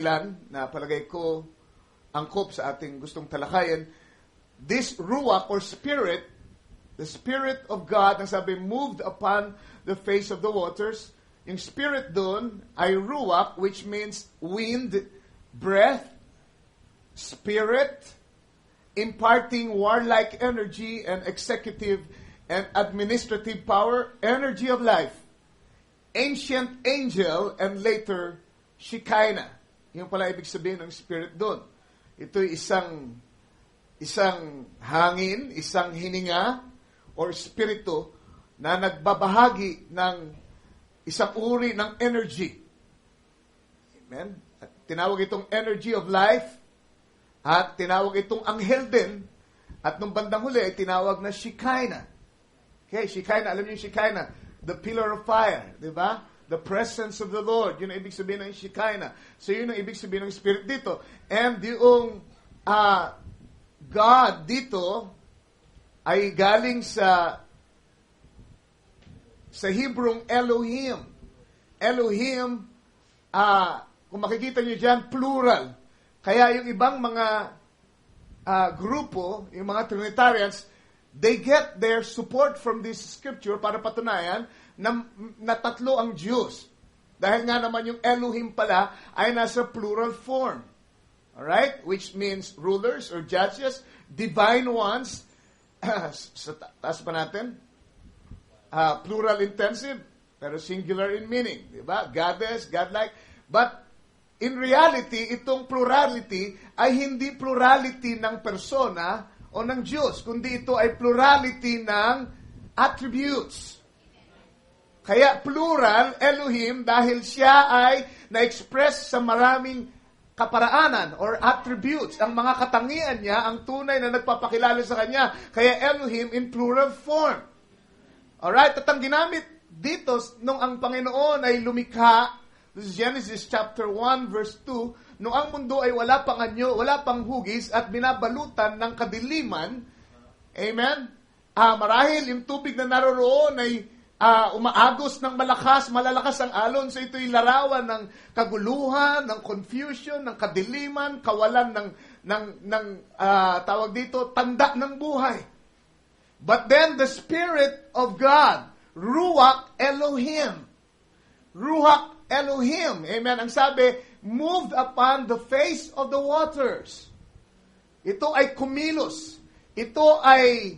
ilan na palagay ko angkop sa ating gustong talakayan, this ruach or spirit, the Spirit of God, na sabi, moved upon the face of the waters. Yung spirit doon ay ruach, which means wind, breath, spirit, imparting warlike energy and executive and administrative power, energy of life, ancient angel, and later, Shekinah. Yung pala ibig sabihin ng spirit doon. Ito'y isang hangin, isang hininga, or spirito na nagbabahagi ng isang uri ng energy. Amen? At tinawag itong energy of life, at tinawag itong anghel din, at nung bandang huli ay tinawag na Shekinah. Okay, Shekinah, alam niyo yung Shekinah, the pillar of fire, di ba? The presence of the Lord. Yun ang ibig sabihin ng Shekinah. So yun ang ibig sabihin ng Spirit dito. And yung God dito ay galing sa Hebrong Elohim. Elohim, kung makikita nyo dyan, plural. Kaya yung ibang mga grupo, yung mga Trinitarians, they get their support from this scripture para patunayan na tatlo ang Diyos. Dahil nga naman yung Elohim pala ay nasa plural form. Alright? Which means rulers or judges, divine ones. Sa taas pa natin. Plural intensive, pero singular in meaning. Diba? Goddess, godlike. But in reality, itong plurality ay hindi plurality ng persona o ng Diyos, kundi ito ay plurality ng attributes. Kaya plural, Elohim, dahil siya ay na-express sa maraming kaparaanan or attributes. Ang mga katangian niya, ang tunay na nagpapakilala sa kanya. Kaya Elohim in plural form. Alright? At ang ginamit dito, nung ang Panginoon ay lumikha, this is Genesis chapter 1 verse 2, nung ang mundo ay wala pang anyo, wala pang hugis, at binabalutan ng kadiliman, amen? Marahil yung tubig na naroroon ay umaagos ng malalakas ang alon. So ito'y larawan ng kaguluhan, ng confusion, ng kadiliman, kawalan ng tawag dito, tanda ng buhay. But then the Spirit of God, Ruach Elohim. Ruach Elohim, amen, ang sabi, moved upon the face of the waters. Ito ay kumilos. Ito ay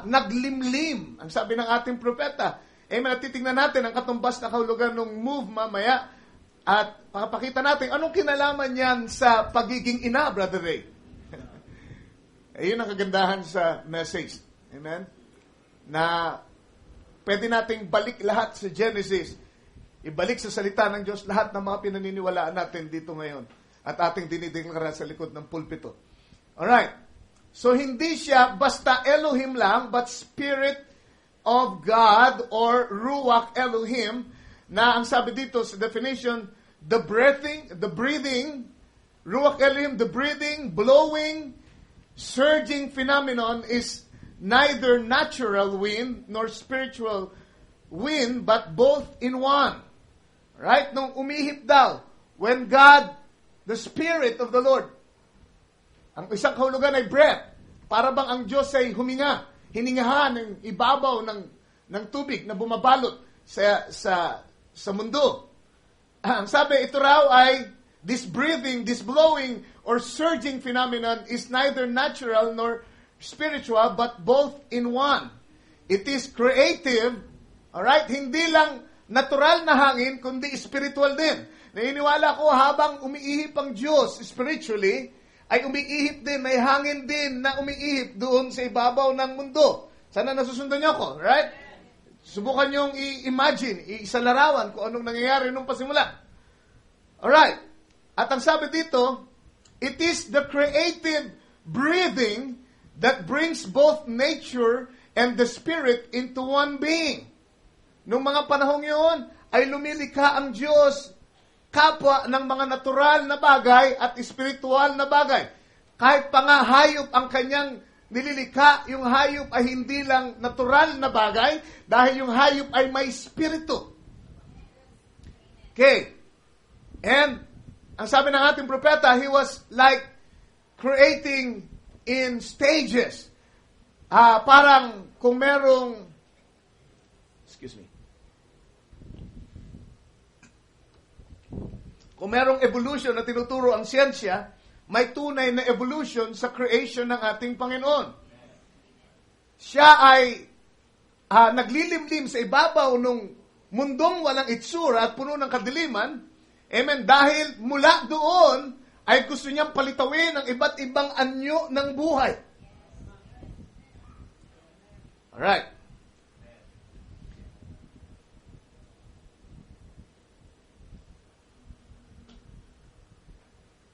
naglimlim, ang sabi ng ating propeta. Amen, at titingnan natin ang katumbas na kahulugan ng move mamaya at pakapakita natin anong kinalaman niyan sa pagiging ina, Brother Ray. Ayun ang kagandahan sa message. Amen? Na pwede nating balik lahat sa Genesis, ibalik sa salita ng Diyos lahat ng mga pinaniniwalaan natin dito ngayon at ating dinideklara sa likod ng pulpito. Alright. So, hindi siya basta Elohim lang, but Spirit of God or Ruach Elohim, na ang sabi dito sa definition, the breathing, Ruach Elohim, the breathing, blowing, surging phenomenon is neither natural wind nor spiritual wind, but both in one. Right? Nung umihip daw, when God, the Spirit of the Lord, ang isang kahulugan ay breath. Para bang ang Diyos ay huminga, hiningahan ng ibabaw ng tubig na bumabalot sa mundo. Ang sabi, ito raw ay this breathing, this blowing, or surging phenomenon is neither natural nor spiritual, but both in one. It is creative, alright? Hindi lang natural na hangin, kundi spiritual din. Naniniwala ko habang umiihip ang Diyos spiritually, ay umiihip din, may hangin din na umiihip doon sa ibabaw ng mundo. Sana nasusundan niyo ako, right? Subukan niyong i-imagine, isalarawan kung anong nangyayari nung pasimula. Alright. At ang sabi dito, it is the creative breathing that brings both nature and the spirit into one being. Nung mga panahong yun, ay lumilikha ang Diyos kapwa ng mga natural na bagay at espiritual na bagay. Kahit pa nga hayop ang kanyang nililikha, yung hayop ay hindi lang natural na bagay dahil yung hayop ay may espiritu. Okay. And ang sabi ng ating propeta, he was like creating in stages. Parang kung merong, kung merong evolution na tinuturo ang siyensya, may tunay na evolution sa creation ng ating Panginoon. Siya ay naglilimlim sa ibabaw ng mundong walang itsura at puno ng kadiliman. Amen. Dahil mula doon ay gusto niyang palitawin ang iba't ibang anyo ng buhay. Alright.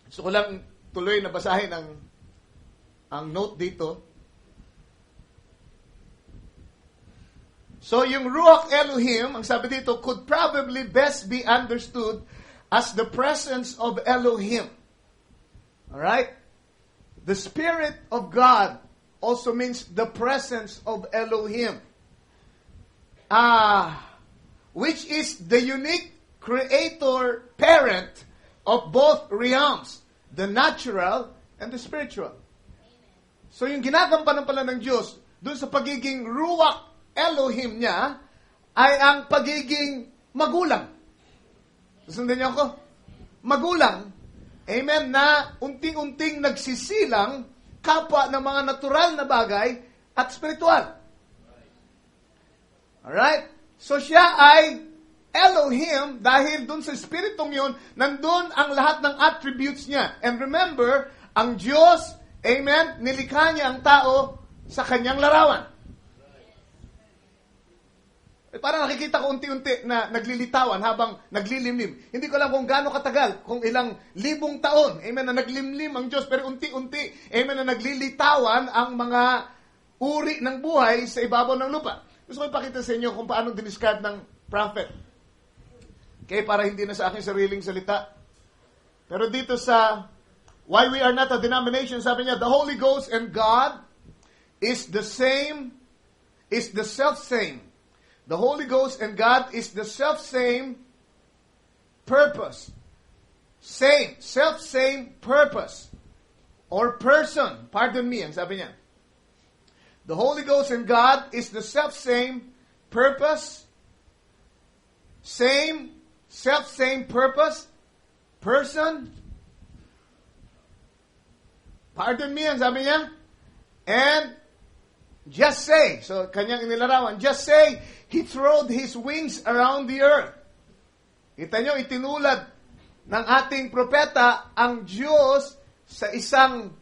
Gusto ko lang tuloy na basahin ang note dito. So, yung Ruach Elohim, ang sabi dito, could probably best be understood as the presence of Elohim. Alright? The Spirit of God also means the presence of Elohim. Which is the unique creator parent of both realms, the natural and the spiritual. So yung ginagampanan pala ng Diyos, dun sa pagiging Ruach Elohim niya, ay ang pagiging magulang. Susundin niyo ako? Magulang, amen, na unting-unting nagsisilang kapwa ng mga natural na bagay at spiritual. Alright? So siya ay Elohim dahil dun sa spiritong yun, nandun ang lahat ng attributes niya. And remember, ang Diyos, amen, nilikha niya ang tao sa kanyang larawan. Parang nakikita ko unti-unti na naglilitawan habang naglilimlim. Hindi ko alam kung gaano katagal, kung ilang libong taon, amen, na naglimlim ang Diyos, pero unti-unti, amen, na naglilitawan ang mga uri ng buhay sa ibabaw ng lupa. Gusto ko ipakita sa inyo kung paano diniscard ng prophet. Okay, para hindi na sa aking sariling salita. Pero dito sa Why We Are Not a Denomination, sabi niya, the Holy Ghost and God is the same, is the self-same. The Holy Ghost and God is the self-same purpose. Same, self-same purpose. Or person. Pardon me, ang sabi niya. The Holy Ghost and God is the self-same purpose. Same, self-same purpose. Person. Pardon me, ang sabi niya. And just say, so kanyang inilarawan, just say, He throwed His wings around the earth. Kita nyo, itinulad ng ating propeta ang Diyos sa isang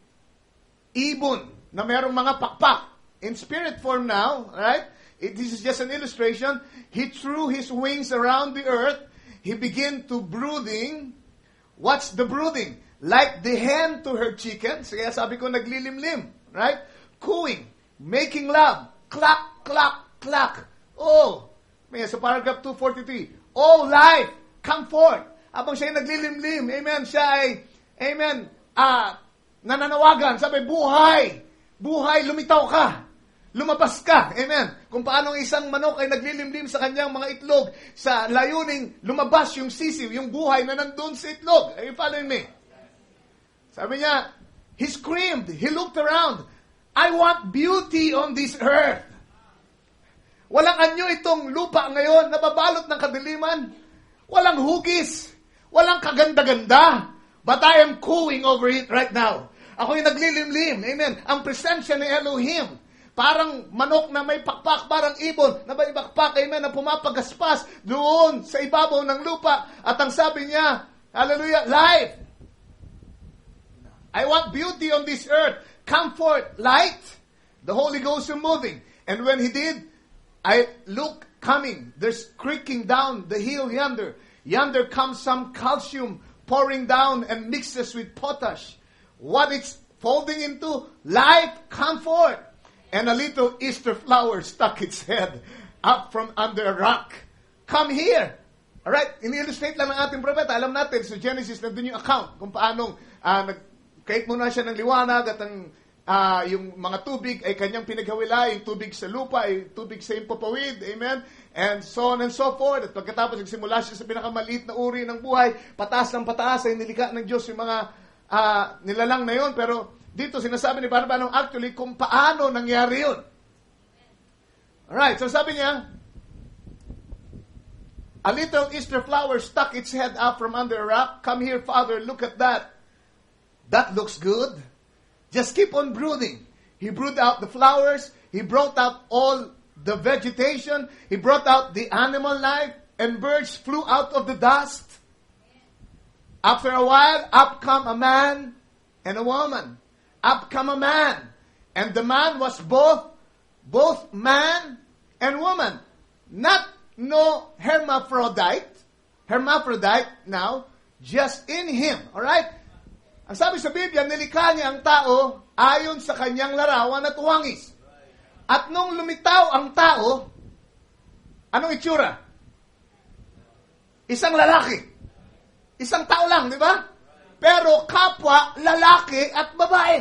ibon na mayroong mga pakpak. In spirit form now, right? This is just an illustration. He threw His wings around the earth. He began to brooding. What's the brooding? Like the hen to her chickens. Kaya sabi ko naglilimlim, right? Cooing. Making love. Clack, clack, clack. Oh, may sa paragraph 243. Oh, life, come forth. Habang siya ay naglilimlim, amen, siya ay, amen, nananawagan, sabi, buhay, buhay, lumitaw ka, lumabas ka, amen. Kung paano isang manok ay naglilimlim sa kanyang mga itlog, sa layuning lumabas yung sisiw, yung buhay na nandun sa itlog. Are you following me? Sabi niya, he screamed, he looked around, I want beauty on this earth. Walang anyo itong lupa ngayon, nababalot ng kadiliman. Walang hugis. Walang kaganda-ganda. But I am cooing over it right now. Ako yung naglilimlim. Amen. Ang presensya ni Elohim. Parang manok na may pakpak, parang ibon na may pakpak, amen, na pumapagaspas doon sa ibabaw ng lupa. At ang sabi niya, hallelujah, life. I want beauty on this earth. Comfort, light. The Holy Ghost is moving. And when He did, I look coming. There's creaking down the hill yonder. Yonder comes some calcium pouring down and mixes with potash. What it's folding into? Life, comfort. And a little Easter flower stuck its head up from under a rock. Come here. Alright, ini-illustrate lang ng ating propeta. Alam natin, sa Genesis, nandun yung account kung paanong nag-create muna siya ng liwanag at ang yung mga tubig ay kanyang pinaghawila, yung tubig sa lupa, ay tubig sa impapawid, amen? and so on and so forth. At pagkatapos nagsimula siya sa pinakamaliit na uri ng buhay, pataas ng pataas ay nilikha ng Diyos yung mga nilalang na yun. Pero dito sinasabi ni Barbanong actually kung paano nangyari yun. Alright, so sabi niya, a little Easter flower stuck its head up from under a rock. Come here, Father, look at that. That looks good. Just keep on brooding. He brewed out the flowers. He brought out all the vegetation. He brought out the animal life. And birds flew out of the dust. After a while, up come a man and a woman. Up come a man. And the man was both man and woman. Not no hermaphrodite now, just in him. Alright? Ang sabi sa Biblia, nilikha niya ang tao ayon sa kanyang larawan at wangis. At nung lumitaw ang tao, anong itsura? Isang lalaki. Isang tao lang, di ba? Pero kapwa, lalaki at babae.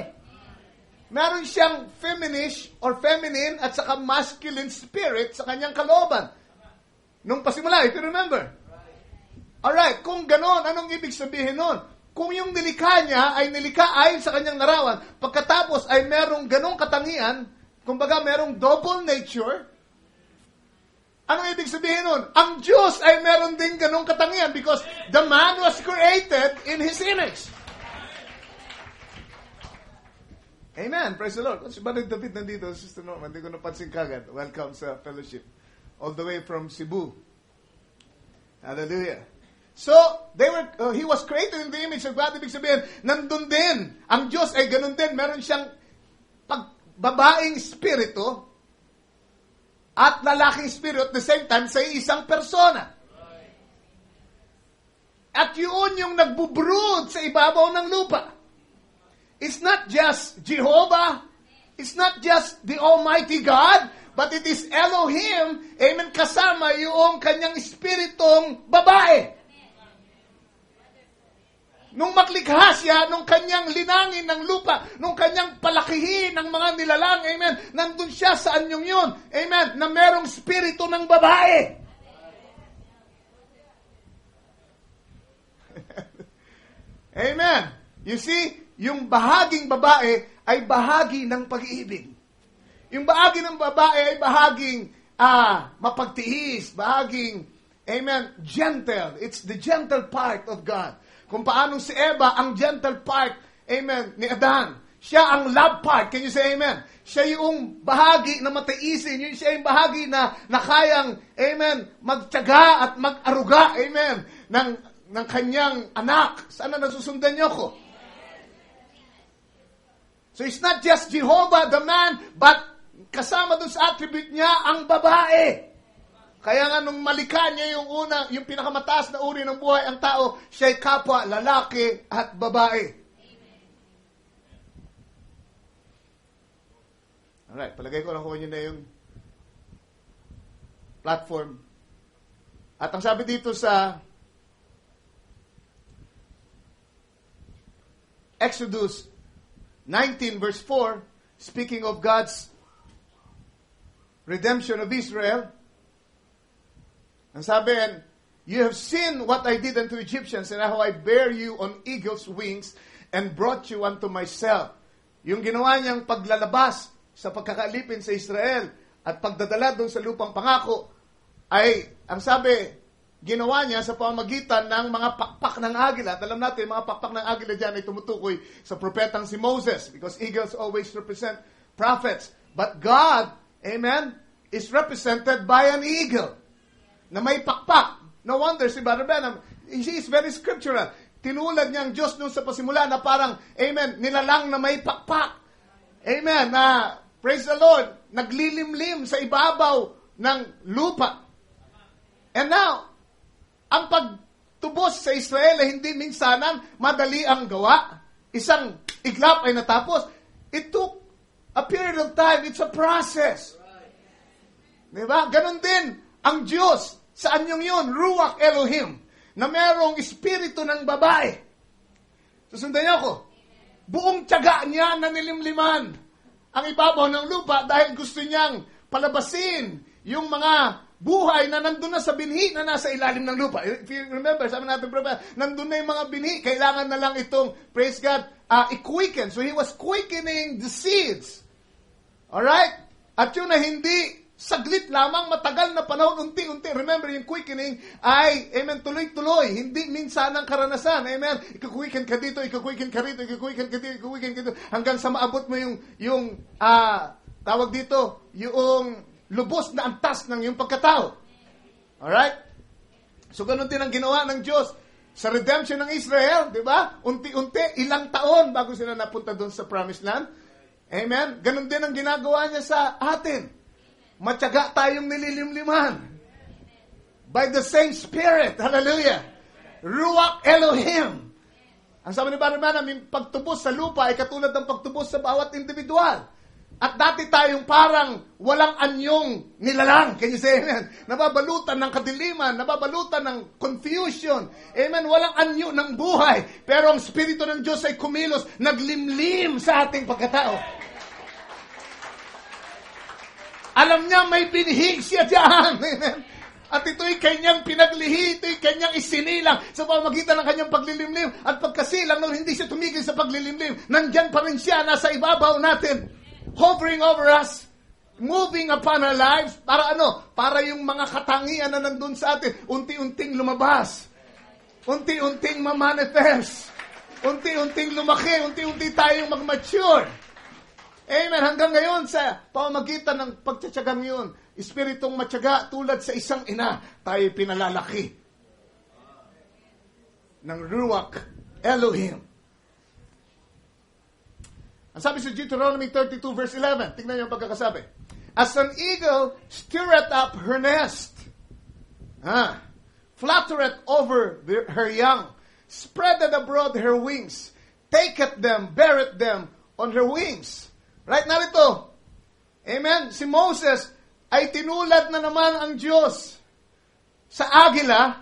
Meron siyang feminish or feminine at saka masculine spirit sa kanyang kalooban. Nung pasimula, if you remember. Alright, kung ganon, anong ibig sabihin nun? Kung yung nilikha niya ay nilikha ayon sa kanyang larawan, pagkatapos ay merong ganong katangian, kumbaga merong double nature, anong ibig sabihin nun? Ang Diyos ay meron din ganong katangian because the man was created in His image. Amen. Praise the Lord. Si Brother David nandito, Sister Norma, hindi ko napansin kagad. Welcome sa fellowship. All the way from Cebu. Hallelujah. So, he was created in the image of God. Ibig sabihin, nandun din. Ang Diyos ay ganun din. Meron siyang babaeng spirito at lalaking spirito at the same time sa isang persona. At yun yung nagbubrood sa ibabaw ng lupa. It's not just Jehovah. It's not just the Almighty God. But it is Elohim, amen, kasama yung kanyang espiritong babae. Nung maklikha siya, nung kanyang linangin ng lupa, nung kanyang palakihin ng mga nilalang, amen, nandun siya sa anyong yun, amen, na merong espiritu ng babae. Amen. You see, yung bahaging babae ay bahagi ng pag-ibig. Yung bahagi ng babae ay bahaging mapagtiis, bahaging, amen, gentle. It's the gentle part of God. Kung paano si Eva, ang gentle part, amen, ni Adan. Siya ang love part. Can you say amen? Siya yung bahagi na mataisin. Siya yung bahagi na kayang, amen, magtiyaga at mag-aruga, amen, ng kanyang anak. Sana nasusundan niyo ko? So it's not just Jehovah, the man, but kasama dun sa attribute niya ang babae. Kaya nga nung malikha niya yung pinakamataas na uri ng buhay, ang tao, siya'y kapwa, lalaki at babae. Alright, palagay ko nakuha niyo na yung platform. At ang sabi dito sa Exodus 19 verse 4, speaking of God's redemption of Israel, ang sabi, you have seen what I did unto Egyptians and how I bear you on eagle's wings and brought you unto myself. Yung ginawa niyang paglalabas sa pagkakalipin sa Israel at pagdadala doon sa lupang pangako ay, ang sabi, ginawa niya sa pamamagitan ng mga pakpak ng agila. At alam natin, mga pakpak ng agila dyan ay tumutukoy sa propetang si Moses because eagles always represent prophets. But God, amen, is represented by an eagle na may pakpak. No wonder si Brother Branham, he is very scriptural. Tinulad niya ang Diyos noon sa pasimula na parang, amen, nilalang na may pakpak. Amen, na, praise the Lord, naglilimlim sa ibabaw ng lupa. And now, ang pagtubos sa Israel ay hindi minsanan madali ang gawa. Isang iglap ay natapos. It took a period of time. It's a process. Diba? Ganon din ang Diyos. Saan yung yun? Ruach Elohim. Na merong espiritu ng babae. Susundan niyo ako. Buong tiyaga niya na nilimliman ang ibabaw ng lupa dahil gusto niyang palabasin yung mga buhay na nandun na sa binhi na nasa ilalim ng lupa. If you remember, sabi natin, nandun na yung mga binhi. Kailangan na lang itong, praise God, i-quicken. So he was quickening the seeds. Alright? At yun na hindi saglit lamang, matagal na panahon, unti-unti. Remember, yung quickening ay, amen, tuloy-tuloy. Hindi minsan ang karanasan. Amen? Ika-quicken ka dito, ika-quicken ka rito, ika-quicken ka dito, ika-quicken ka dito. Hanggang sa maabot mo yung tawag dito, yung lubos na antas ng yung pagkatao. Alright? So, ganun din ang ginawa ng Diyos sa redemption ng Israel, di ba? Unti-unti, ilang taon bago sila napunta doon sa Promised Land. Amen? Ganun din ang ginagawa niya sa atin. Matyaga tayong nililimliman. By the same Spirit. Hallelujah. Ruach Elohim. Ang sabi ni Barnabas, yung pagtubos sa lupa ay katulad ng pagtubos sa bawat individual. At dati tayong parang walang anyong nilalang. Can you say amen? Nababalutan ng kadiliman, nababalutan ng confusion. Amen? Walang anyo ng buhay. Pero ang Espiritu ng Diyos ay kumilos, naglimlim sa ating pagkatao. Alam niya may binhig siya dyan. Amen? At ito'y kanyang pinaglihi, ito'y kanyang isinilang sa pamamagitan ng kanyang paglilimlim. At pagkasilang nung hindi siya tumigil sa paglilimlim, nandyan pa rin siya, nasa ibabaw natin, hovering over us, moving upon our lives. Para ano? Para yung mga katangian na nandun sa atin, unti-unting lumabas. Unti-unting mamanifest. Unti-unting lumaki, unti-unti tayong mag-mature. Amen. Hanggang ngayon sa pamamagitan ng pagtsatsagang yun, Espiritong matyaga tulad sa isang ina, tayo pinalalaki ng Ruach Elohim. Ang sabi sa Deuteronomy 32 verse 11, tingnan niyo ang pagkakasabi. As an eagle stirreth up her nest, fluttereth over her young, spreadeth abroad her wings, taketh them, beareth them on her wings. Right, narito. Amen? Si Moses ay tinulad na naman ang Diyos sa agila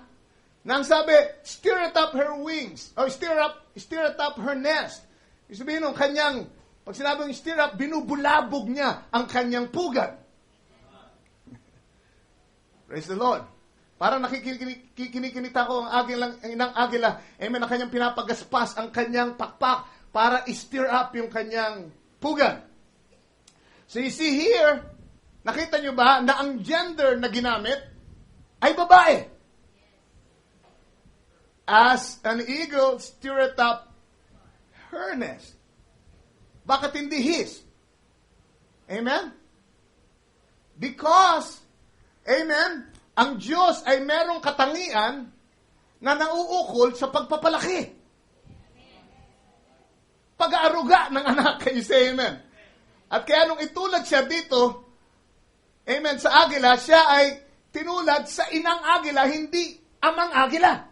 nang sabi, stirreth up her wings, or stirreth up her nest. Ibig sabihin nung kanyang, pag sinabing stir up, binubulabog niya ang kanyang pugad. Praise the Lord. Parang nakikinikinita ko ang inang agila, amen, ang kanyang pinapagaspas ang kanyang pakpak para i-stir up yung kanyang pugad. So you see here, nakita nyo ba na ang gender na ginamit ay babae? As an eagle stirreth up her nest. Bakit hindi his? Amen? Because, amen, ang Diyos ay merong katangian na nauukol sa pagpapalaki. Pag-aaruga ng anak. Can you say amen? At kaya nung itulad siya dito, amen, sa agila, siya ay tinulad sa inang agila, hindi amang agila.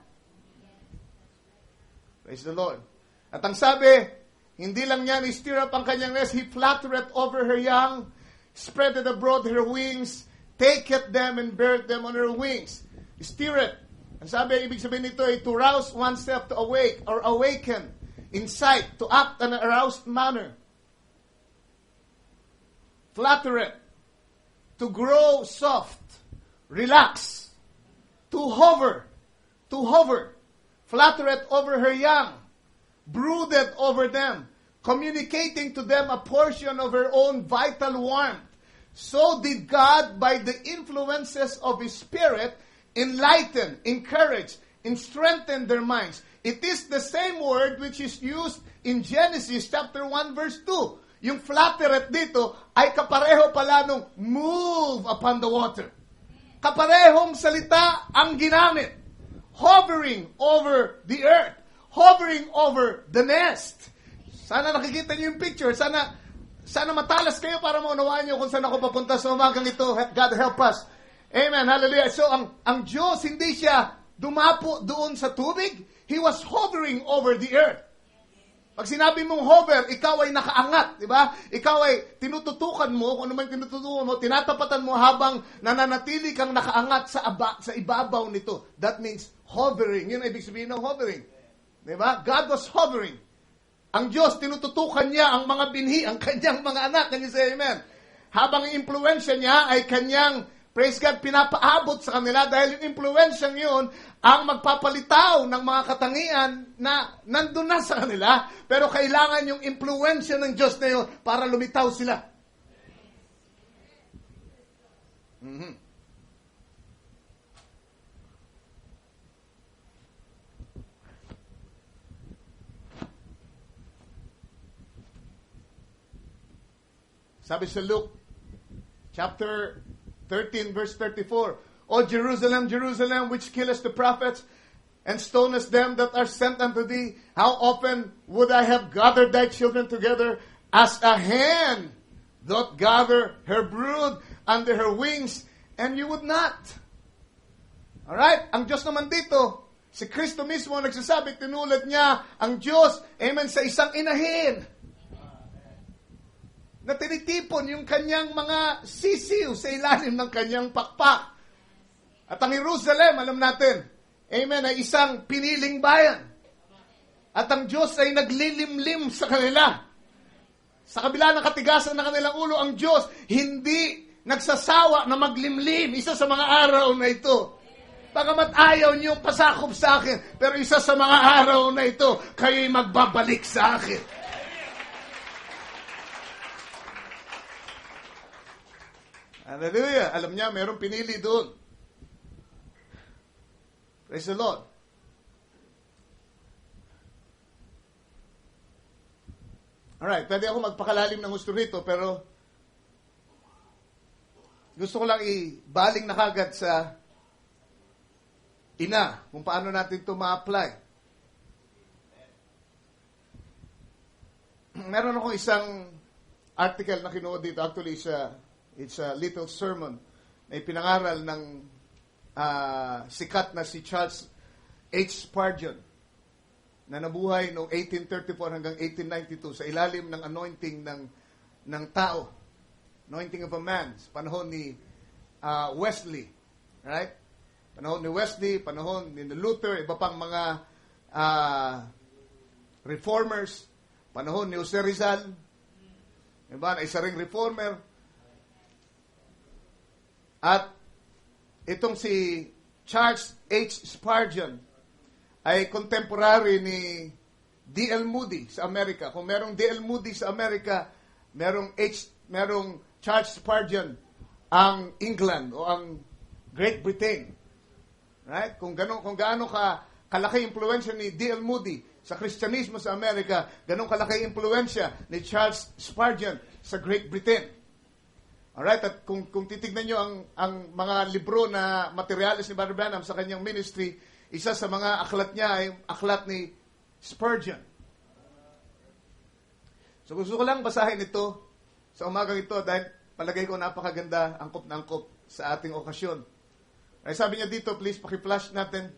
Praise the Lord. At ang sabi, hindi lang niya ni-stir up ang kanyang nest, he fluttereth over her young, spreadeth abroad her wings, taketh them and beareth them on her wings. Stirreth. Ang sabi, ibig sabihin nito ay to rouse oneself to awake or awaken, incite, to act in an aroused manner. Fluttereth, to grow soft, relax, to hover, fluttereth over her young, brooded over them, communicating to them a portion of her own vital warmth. So did God, by the influences of His Spirit, enlighten, encourage, and strengthen their minds. It is the same word which is used in Genesis chapter 1 verse 2. Yung fluttereth dito ay kapareho pala nung move upon the water. Kaparehong salita ang ginamit. Hovering over the earth. Hovering over the nest. Sana nakikita niyo yung picture. Sana matalas kayo para maunawaan niyo kung saan ako papunta sa umagang ito. God help us. Amen. Hallelujah. So, ang Diyos, hindi siya dumapo doon sa tubig. He was hovering over the earth. Pag sinabi mong hover, ikaw ay nakaangat, di ba? Ikaw ay tinututukan mo, kung ano man tinututukan mo, tinatapatan mo habang nananatili kang nakaangat sa ibabaw nito. That means hovering. Yun ang ibig sabihin ng hovering. Di ba? God was hovering. Ang Diyos, tinututukan niya ang mga binhi, ang kanyang mga anak. Can you say amen? Habang ang impluensya niya ay kanyang praise God, pinapaabot sa kanila dahil yung impluensyang yun ang magpapalitaw ng mga katangian na nandun na sa kanila. Pero kailangan yung impluensya ng Diyos na yun para lumitaw sila. Mm-hmm. Sabi sa Luke, chapter 13, verse 34, O Jerusalem, Jerusalem, which killest the prophets, and stonest them that are sent unto thee, how often would I have gathered thy children together, as a hen doth gather her brood under her wings, and you would not. Alright? Ang Diyos naman dito, si Kristo mismo nagsasabi, tinulad niya ang Diyos, amen, sa isang inahin na tinitipon yung kanyang mga sisiw sa ilalim ng kanyang pakpak. At ang Jerusalem, alam natin, amen, ay isang piniling bayan. At ang Diyos ay naglilimlim sa kanila. Sa kabila ng katigasan ng kanilang ulo, ang Diyos hindi nagsasawa na maglimlim. Isa sa mga araw na ito. Bagamat ayaw niyong pasakop sa akin, pero isa sa mga araw na ito, kayo'y magbabalik sa akin. Hallelujah. Alam niya, mayroong pinili doon. Praise the Lord. Alright, pwede ako magpakalalim ng gusto rito, pero gusto ko lang ibaling na kagad sa ina, kung paano natin ito ma-apply. Meron akong isang article na kinuha dito. Actually, it's a little sermon na ipinangaral ng sikat na si Charles H. Spurgeon na nabuhay noong 1834 hanggang 1892 sa ilalim ng anointing ng tao. Anointing of a man. Sa panahon ni Wesley. Right? Panahon ni Wesley, panahon ni Luther, iba pang mga reformers. Panahon ni Jose Rizal. Diba? Isa ring reformer. At itong si Charles H. Spurgeon ay contemporary ni D.L. Moody sa Amerika. Kung merong D.L. Moody sa Amerika, merong Charles Spurgeon ang England o ang Great Britain. Right? Kung gaano kalaki impluwensya ni D.L. Moody sa Kristyanismo sa Amerika, ganong kalaki impluwensya ni Charles Spurgeon sa Great Britain. Alright, at kung titignan nyo ang mga libro na materialis ni Brother Branham sa kanyang ministry, isa sa mga aklat niya ay aklat ni Spurgeon. So gusto ko lang basahin ito sa umagang ito dahil palagay ko napakaganda, angkop na angkop sa ating okasyon. Ay sabi niya dito, please paki-flash natin.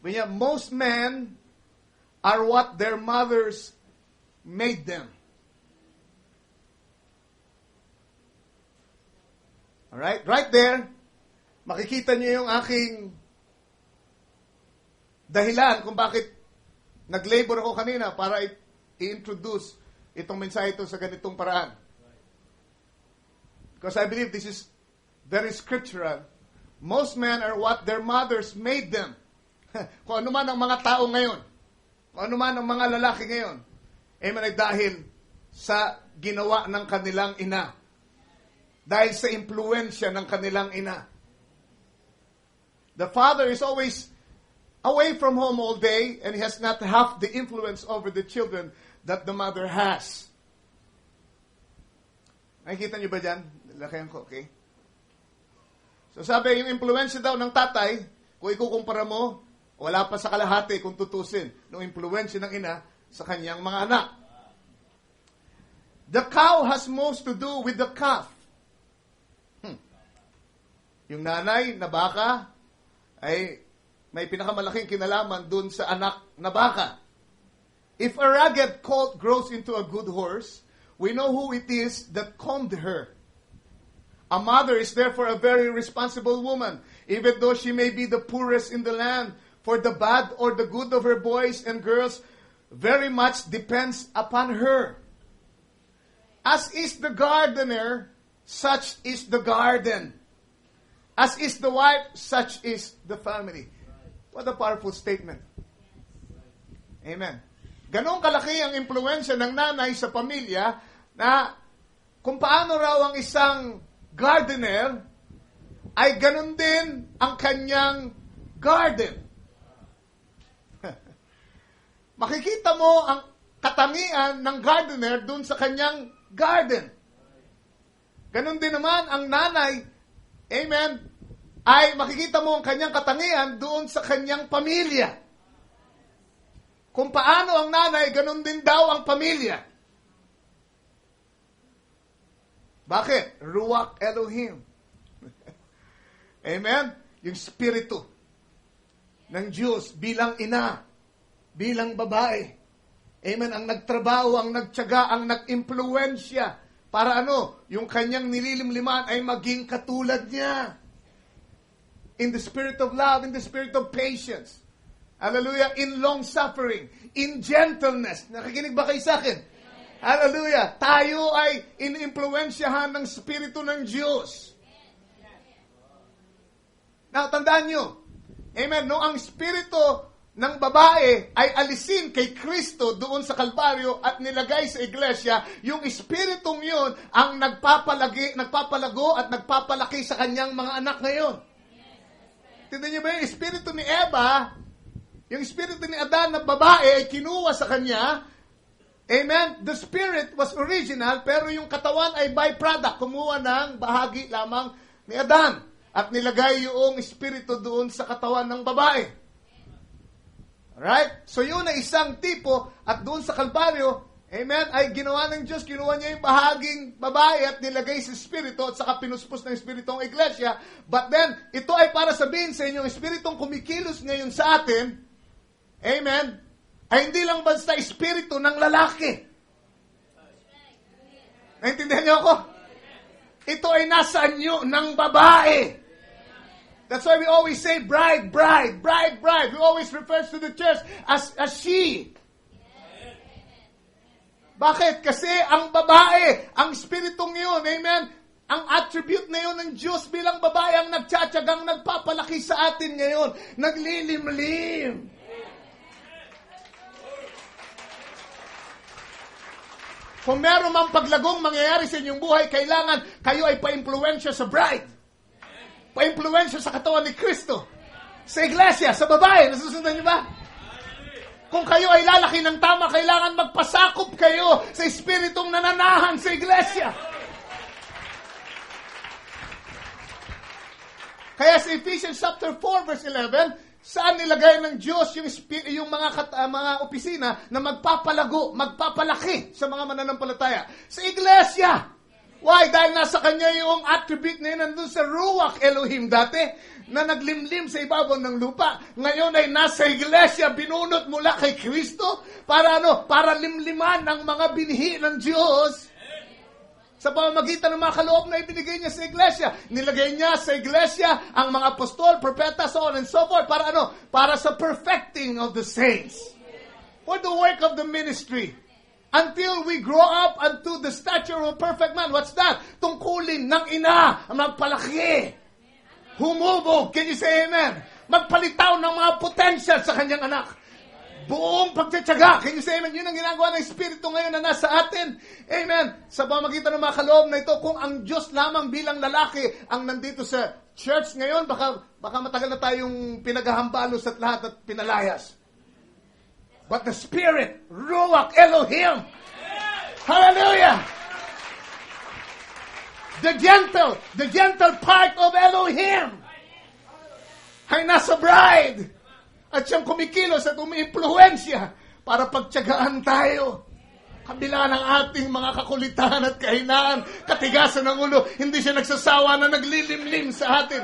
Sabi niya, most men are what their mothers made them. Alright? Right there, makikita niyo yung aking dahilan kung bakit nag-labor ako kanina para i-introduce itong mensahe ito sa ganitong paraan. Because I believe this is very scriptural. Most men are what their mothers made them. Kung ano man ang mga tao ngayon, kung ano man ang mga lalaki ngayon, ay dahil sa ginawa ng kanilang ina. Dahil sa impluensya ng kanilang ina. The father is always away from home all day and he has not half the influence over the children that the mother has. Nakikita niyo ba dyan? Lakayan ko, okay? So sabi, yung impluensya daw ng tatay, kung ikukumpara mo, wala pa sa kalahati kung tutusin ng impluensya ng ina sa kanyang mga anak. The cow has most to do with the calf. Yung nanay na baka ay may pinakamalaking kinalaman dun sa anak na baka. If a ragged colt grows into a good horse, we know who it is that combed her. A mother is therefore a very responsible woman, even though she may be the poorest in the land, for the bad or the good of her boys and girls very much depends upon her. As is the gardener such is the garden. As is the wife, such is the family. What a powerful statement. Amen. Ganong kalaki ang impluensya ng nanay sa pamilya na kung paano raw ang isang gardener ay ganon din ang kanyang garden. Makikita mo ang katangian ng gardener dun sa kanyang garden. Ganon din naman ang nanay, amen, ay makikita mo ang kanyang katangian doon sa kanyang pamilya. Kung paano ang nanay, ganon din daw ang pamilya. Bakit? Ruach Elohim. Amen? Yung spirito ng Diyos bilang ina, bilang babae. Amen? Ang nagtrabaho, ang nagtiyaga, ang nag-impluensya para ano? Yung kanyang nililimliman ay maging katulad niya. In the spirit of love, in the spirit of patience. Hallelujah. In long-suffering. In gentleness. Nakikinig ba kayo sa akin? Hallelujah. Tayo ay in-impluensyahan ng spirito ng Diyos. Now, tandaan nyo. Amen. No, ang spirito ng babae ay alisin kay Kristo doon sa Kalbaryo at nilagay sa iglesia, yung espiritong yun ang nagpapalago at nagpapalaki sa kanyang mga anak ngayon. Tignan niyo ba yung espiritu ni Eva, yung espiritu ni Adan na babae ay kinuha sa kanya. Amen? The spirit was original, pero yung katawan ay byproduct. Kumuha ng bahagi lamang ni Adan at nilagay yung espiritu doon sa katawan ng babae. Alright? So yun ay isang tipo at doon sa Kalbaryo, amen, ay ginawa ng Diyos, kinuha niya yung bahaging babae at nilagay sa espiritu at saka pinuspos ng espiritu ang iglesia. But then, ito ay para sabihin sa inyo, yung espiritong kumikilos ngayon sa atin, amen, ay hindi lang basta espiritu ng lalaki. Naintindihan niyo ako? Ito ay nasa anyo ng babae. That's why we always say bride, bride, bride, bride. We always refer to the church as she. Bakit? Kasi ang babae, ang spiritong yun, amen, ang attribute na yun ng Diyos bilang babae ang nagtsatsagang nagpapalaki sa atin ngayon. Naglilimlim. Kung meron mang paglagong mangyayari sa inyong buhay, kailangan kayo ay pa-impluensya sa bride. Pa-impluensya sa katawan ni Kristo. Sa iglesia, sa babae. Nasusundan niyo ba? Kung kayo ay lalaki ng tama, kailangan magpasakop kayo sa espiritong nananahan sa iglesia. Kaya sa Ephesians chapter 4 verse 11, saan nilagay ng Diyos yung mga opisina na magpapalago, magpapalaki sa mga mananampalataya? Sa iglesia. Why? Dahil nasa kanya yung attribute na yun nandun sa Ruach Elohim dati, na naglimlim sa ibabaw ng lupa. Ngayon ay nasa iglesia, binunot mula kay Kristo, para ano? Para limliman ang mga binhi ng Diyos sa pamamagitan ng mga kaloob na ibinigay niya sa iglesia. Nilagay niya sa iglesia ang mga apostol, propeta, so on and so forth. Para ano? Para sa perfecting of the saints. For the work of the ministry. Until we grow up unto the stature of a perfect man. What's that? Tungkulin ng ina ang magpalaki. Humubog. Can you say amen? Magpalitaw ng mga potential sa kanyang anak. Buong pagtsatsaga. Can you say amen? Yun ang ginagawa ng Espiritu ngayon na nasa atin. Amen. Sa pamagitan ng mga kaloob na ito, kung ang Diyos lamang bilang lalaki ang nandito sa church ngayon, baka matagal na tayong pinaghahambalos at lahat at pinalayas. But the Spirit, Ruach Elohim, hallelujah! The gentle part of Elohim ay nasa bride. At siyang kumikilos at umiimpluwensya para pagtiyagaan tayo. Kabila ng ating mga kakulitan at kahinaan, katigasan ng ulo, hindi siya nagsasawa na naglilimlim sa atin.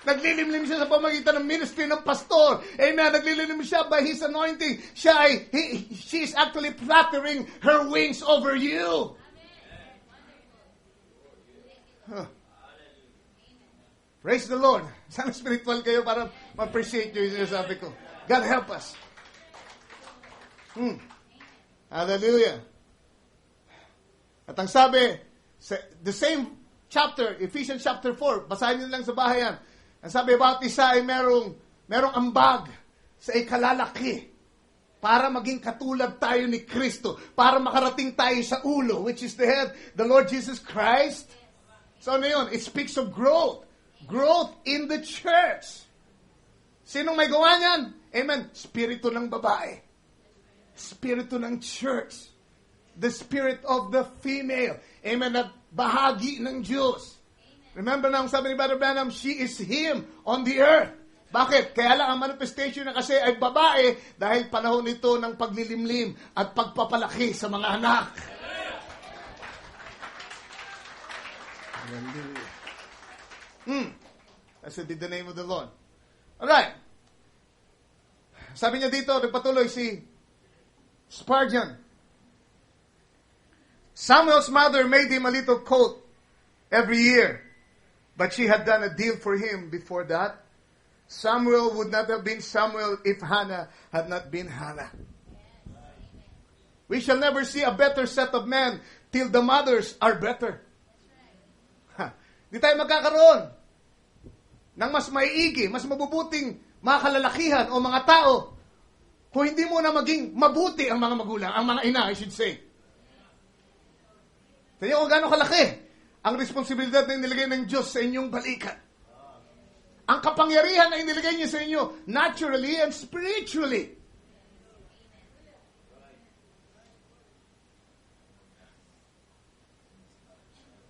Naglilimlim siya sa pamagitan ng ministry ng pastor. Amen. Naglilimlim siya by His anointing. She is actually fluttering her wings over you. Praise the Lord. Sana spiritual kayo para ma-appreciate nyo yung sinasabi ko. God help us. Hallelujah. At ang sabi, The same chapter, Ephesians chapter 4, basahin niyo lang sa bahay yan. Ang sabi, about isa ay merong ambag sa ikalalaki para maging katulad tayo ni Kristo, para makarating tayo sa ulo, which is the head, the Lord Jesus Christ. So ano yun? It speaks of growth. Growth in the church. Sinong may gawa niyan? Amen. Spirito ng babae. Spirito ng church. The spirit of the female. Amen. At bahagi ng Diyos. Remember na ang sabi ni Brother Branham, she is Him on the earth. Bakit? Kaya lang ang manifestation na kasi ay babae dahil panahon ito ng paglilimlim at pagpapalaki sa mga anak. Blessed be the name of the Lord. Alright. Sabi niya dito, nagpatuloy si Spurgeon. Samuel's mother made him a little coat every year, but she had done a deal for him before that. Samuel would not have been Samuel if Hannah had not been Hannah. We shall never see a better set of men till the mothers are better. Di tayo magkakaroon ng mas maiigi, mas mabubuting mga kalalakihan o mga tao kung hindi mo na maging mabuti ang mga magulang, ang mga ina, I should say. Kaya kung gaano kalaki ang responsibilidad na inilagay ng Diyos sa inyong balikan. Ang kapangyarihan na inilagay niya sa inyo naturally and spiritually.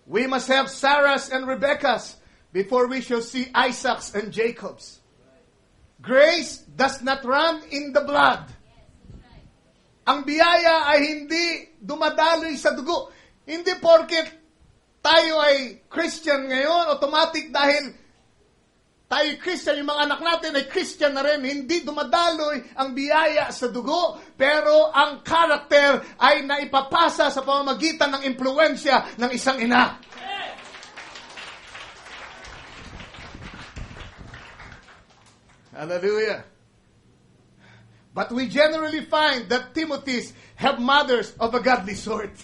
We must have Sarahs and Rebeccas before we shall see Isaacs and Jacobs. Grace does not run in the blood. Ang biyaya ay hindi dumadaloy sa dugo. Hindi porket tayo ay Christian ngayon, automatic dahil tayo Christian, yung mga anak natin ay Christian na rin. Hindi dumadaloy ang biyaya sa dugo, pero ang karakter ay naipapasa sa pamamagitan ng impluensya ng isang ina. Hallelujah. But we generally find that Timothys have mothers of a godly sort.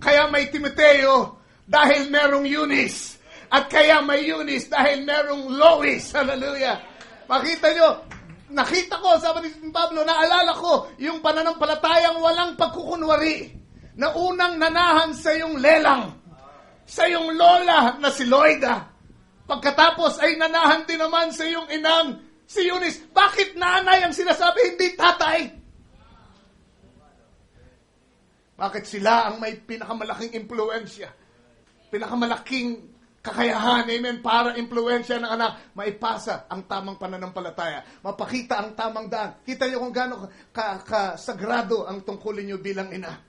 Kaya may Timoteo dahil merong Eunice. At kaya may Eunice dahil merong Lois. Hallelujah. Makita nyo, nakita ko, sabi ni Pablo, naalala ko yung pananampalatayang walang pagkukunwari na unang nanahan sa iyong lelang, sa iyong lola na si Loida. Pagkatapos ay nanahan din naman sa iyong inang si Eunice. Bakit nanay ang sinasabi, hindi tatay? Bakit sila ang may pinakamalaking impluensya? Pinakamalaking kakayahan, amen, para impluensya ng anak, maipasa ang tamang pananampalataya. Mapakita ang tamang daan. Kita niyo kung gaano kasagrado ang tungkulin niyo bilang ina.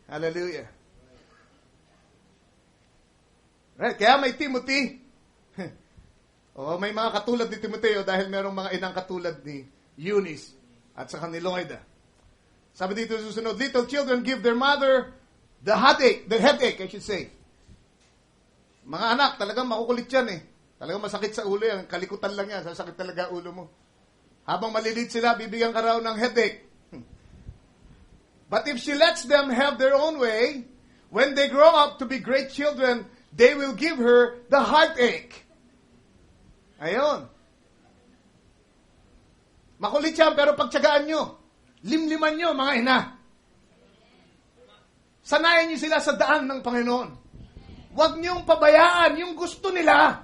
Hallelujah. Right, kaya may Timothy. May mga katulad ni Timoteo dahil merong mga inang katulad ni Eunice at saka ni Loida. Sabi dito susunod, little children give their mother the headache, I should say. Mga anak, talagang makukulit yan eh. Talagang masakit sa ulo yan. Kalikutan lang yan. Sasakit talaga ulo mo. Habang malilit sila, bibigyan ka raw ng headache. But if she lets them have their own way, when they grow up to be great children, they will give her the heartache. Ayun. Makulit yan, pero pagtsagaan nyo. Limliman nyo, mga ina. Sanayan nyo sila sa daan ng Panginoon. Huwag niyong pabayaan yung gusto nila.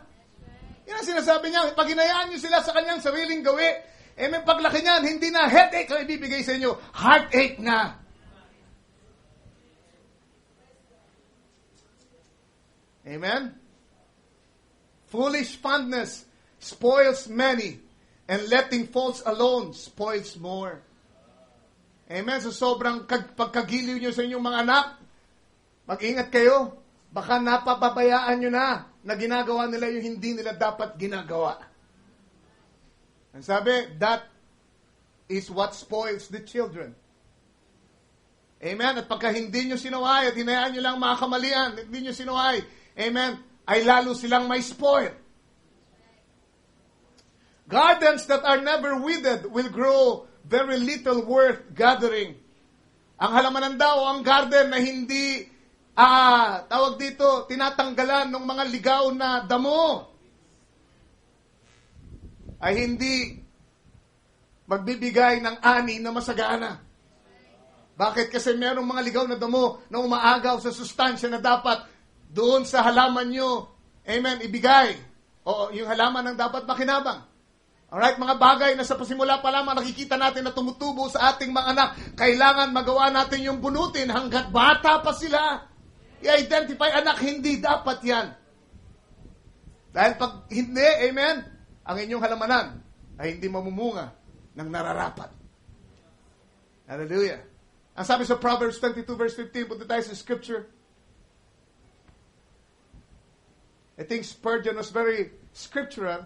Yan ang sinasabi niya. Pag hinayaan niyo sila sa kanyang sariling gawi, may paglaki niyan, hindi na headache ang ibibigay sa inyo. Heartache na. Amen? Foolish fondness spoils many, and letting false alone spoils more. Amen? So sobrang pagkagiliw niyo sa inyong mga anak, mag-ingat kayo. Baka napapabayaan nyo na ginagawa nila yung hindi nila dapat ginagawa. Ang sabi, that is what spoils the children. Amen? At pagka hindi nyo sinuway at hinayaan nyo lang mga kamalian, hindi nyo sinuway, amen, ay lalo silang may spoil. Gardens that are never withered will grow very little worth gathering. Ang halamanan daw, ang garden na hindi tawag dito, tinatanggalan ng mga ligaw na damo, ay hindi magbibigay ng ani na masagana. Bakit? Kasi merong mga ligaw na damo na umaagaw sa sustansya na dapat doon sa halaman nyo, amen, ibigay. O yung halaman ang dapat makinabang. Alright, mga bagay na sa pasimula pa lamang nakikita natin na tumutubo sa ating mga anak. Kailangan magawa natin yung bunutin hanggat bata pa sila. I-identify, anak, hindi dapat yan. Dahil pag hindi, amen, ang inyong halamanan ay hindi mamumunga ng nararapat. Hallelujah. Ang sabi sa Proverbs 22 verse 15, punta tayo sa scripture. I think Spurgeon was very scriptural.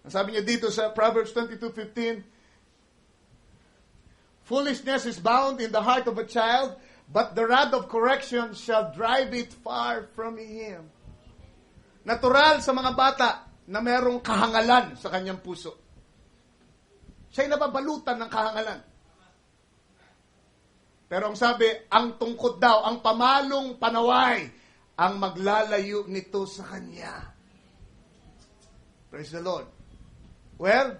Ang sabi niya dito sa Proverbs 22:15, foolishness is bound in the heart of a child, but the rod of correction shall drive it far from him. Natural sa mga bata na merong kahangalan sa kanyang puso. Siya'y nababalutan ng kahangalan. Pero ang sabi, ang tungkod daw, ang pamalong panaway, ang maglalayo nito sa kanya. Praise the Lord. Well,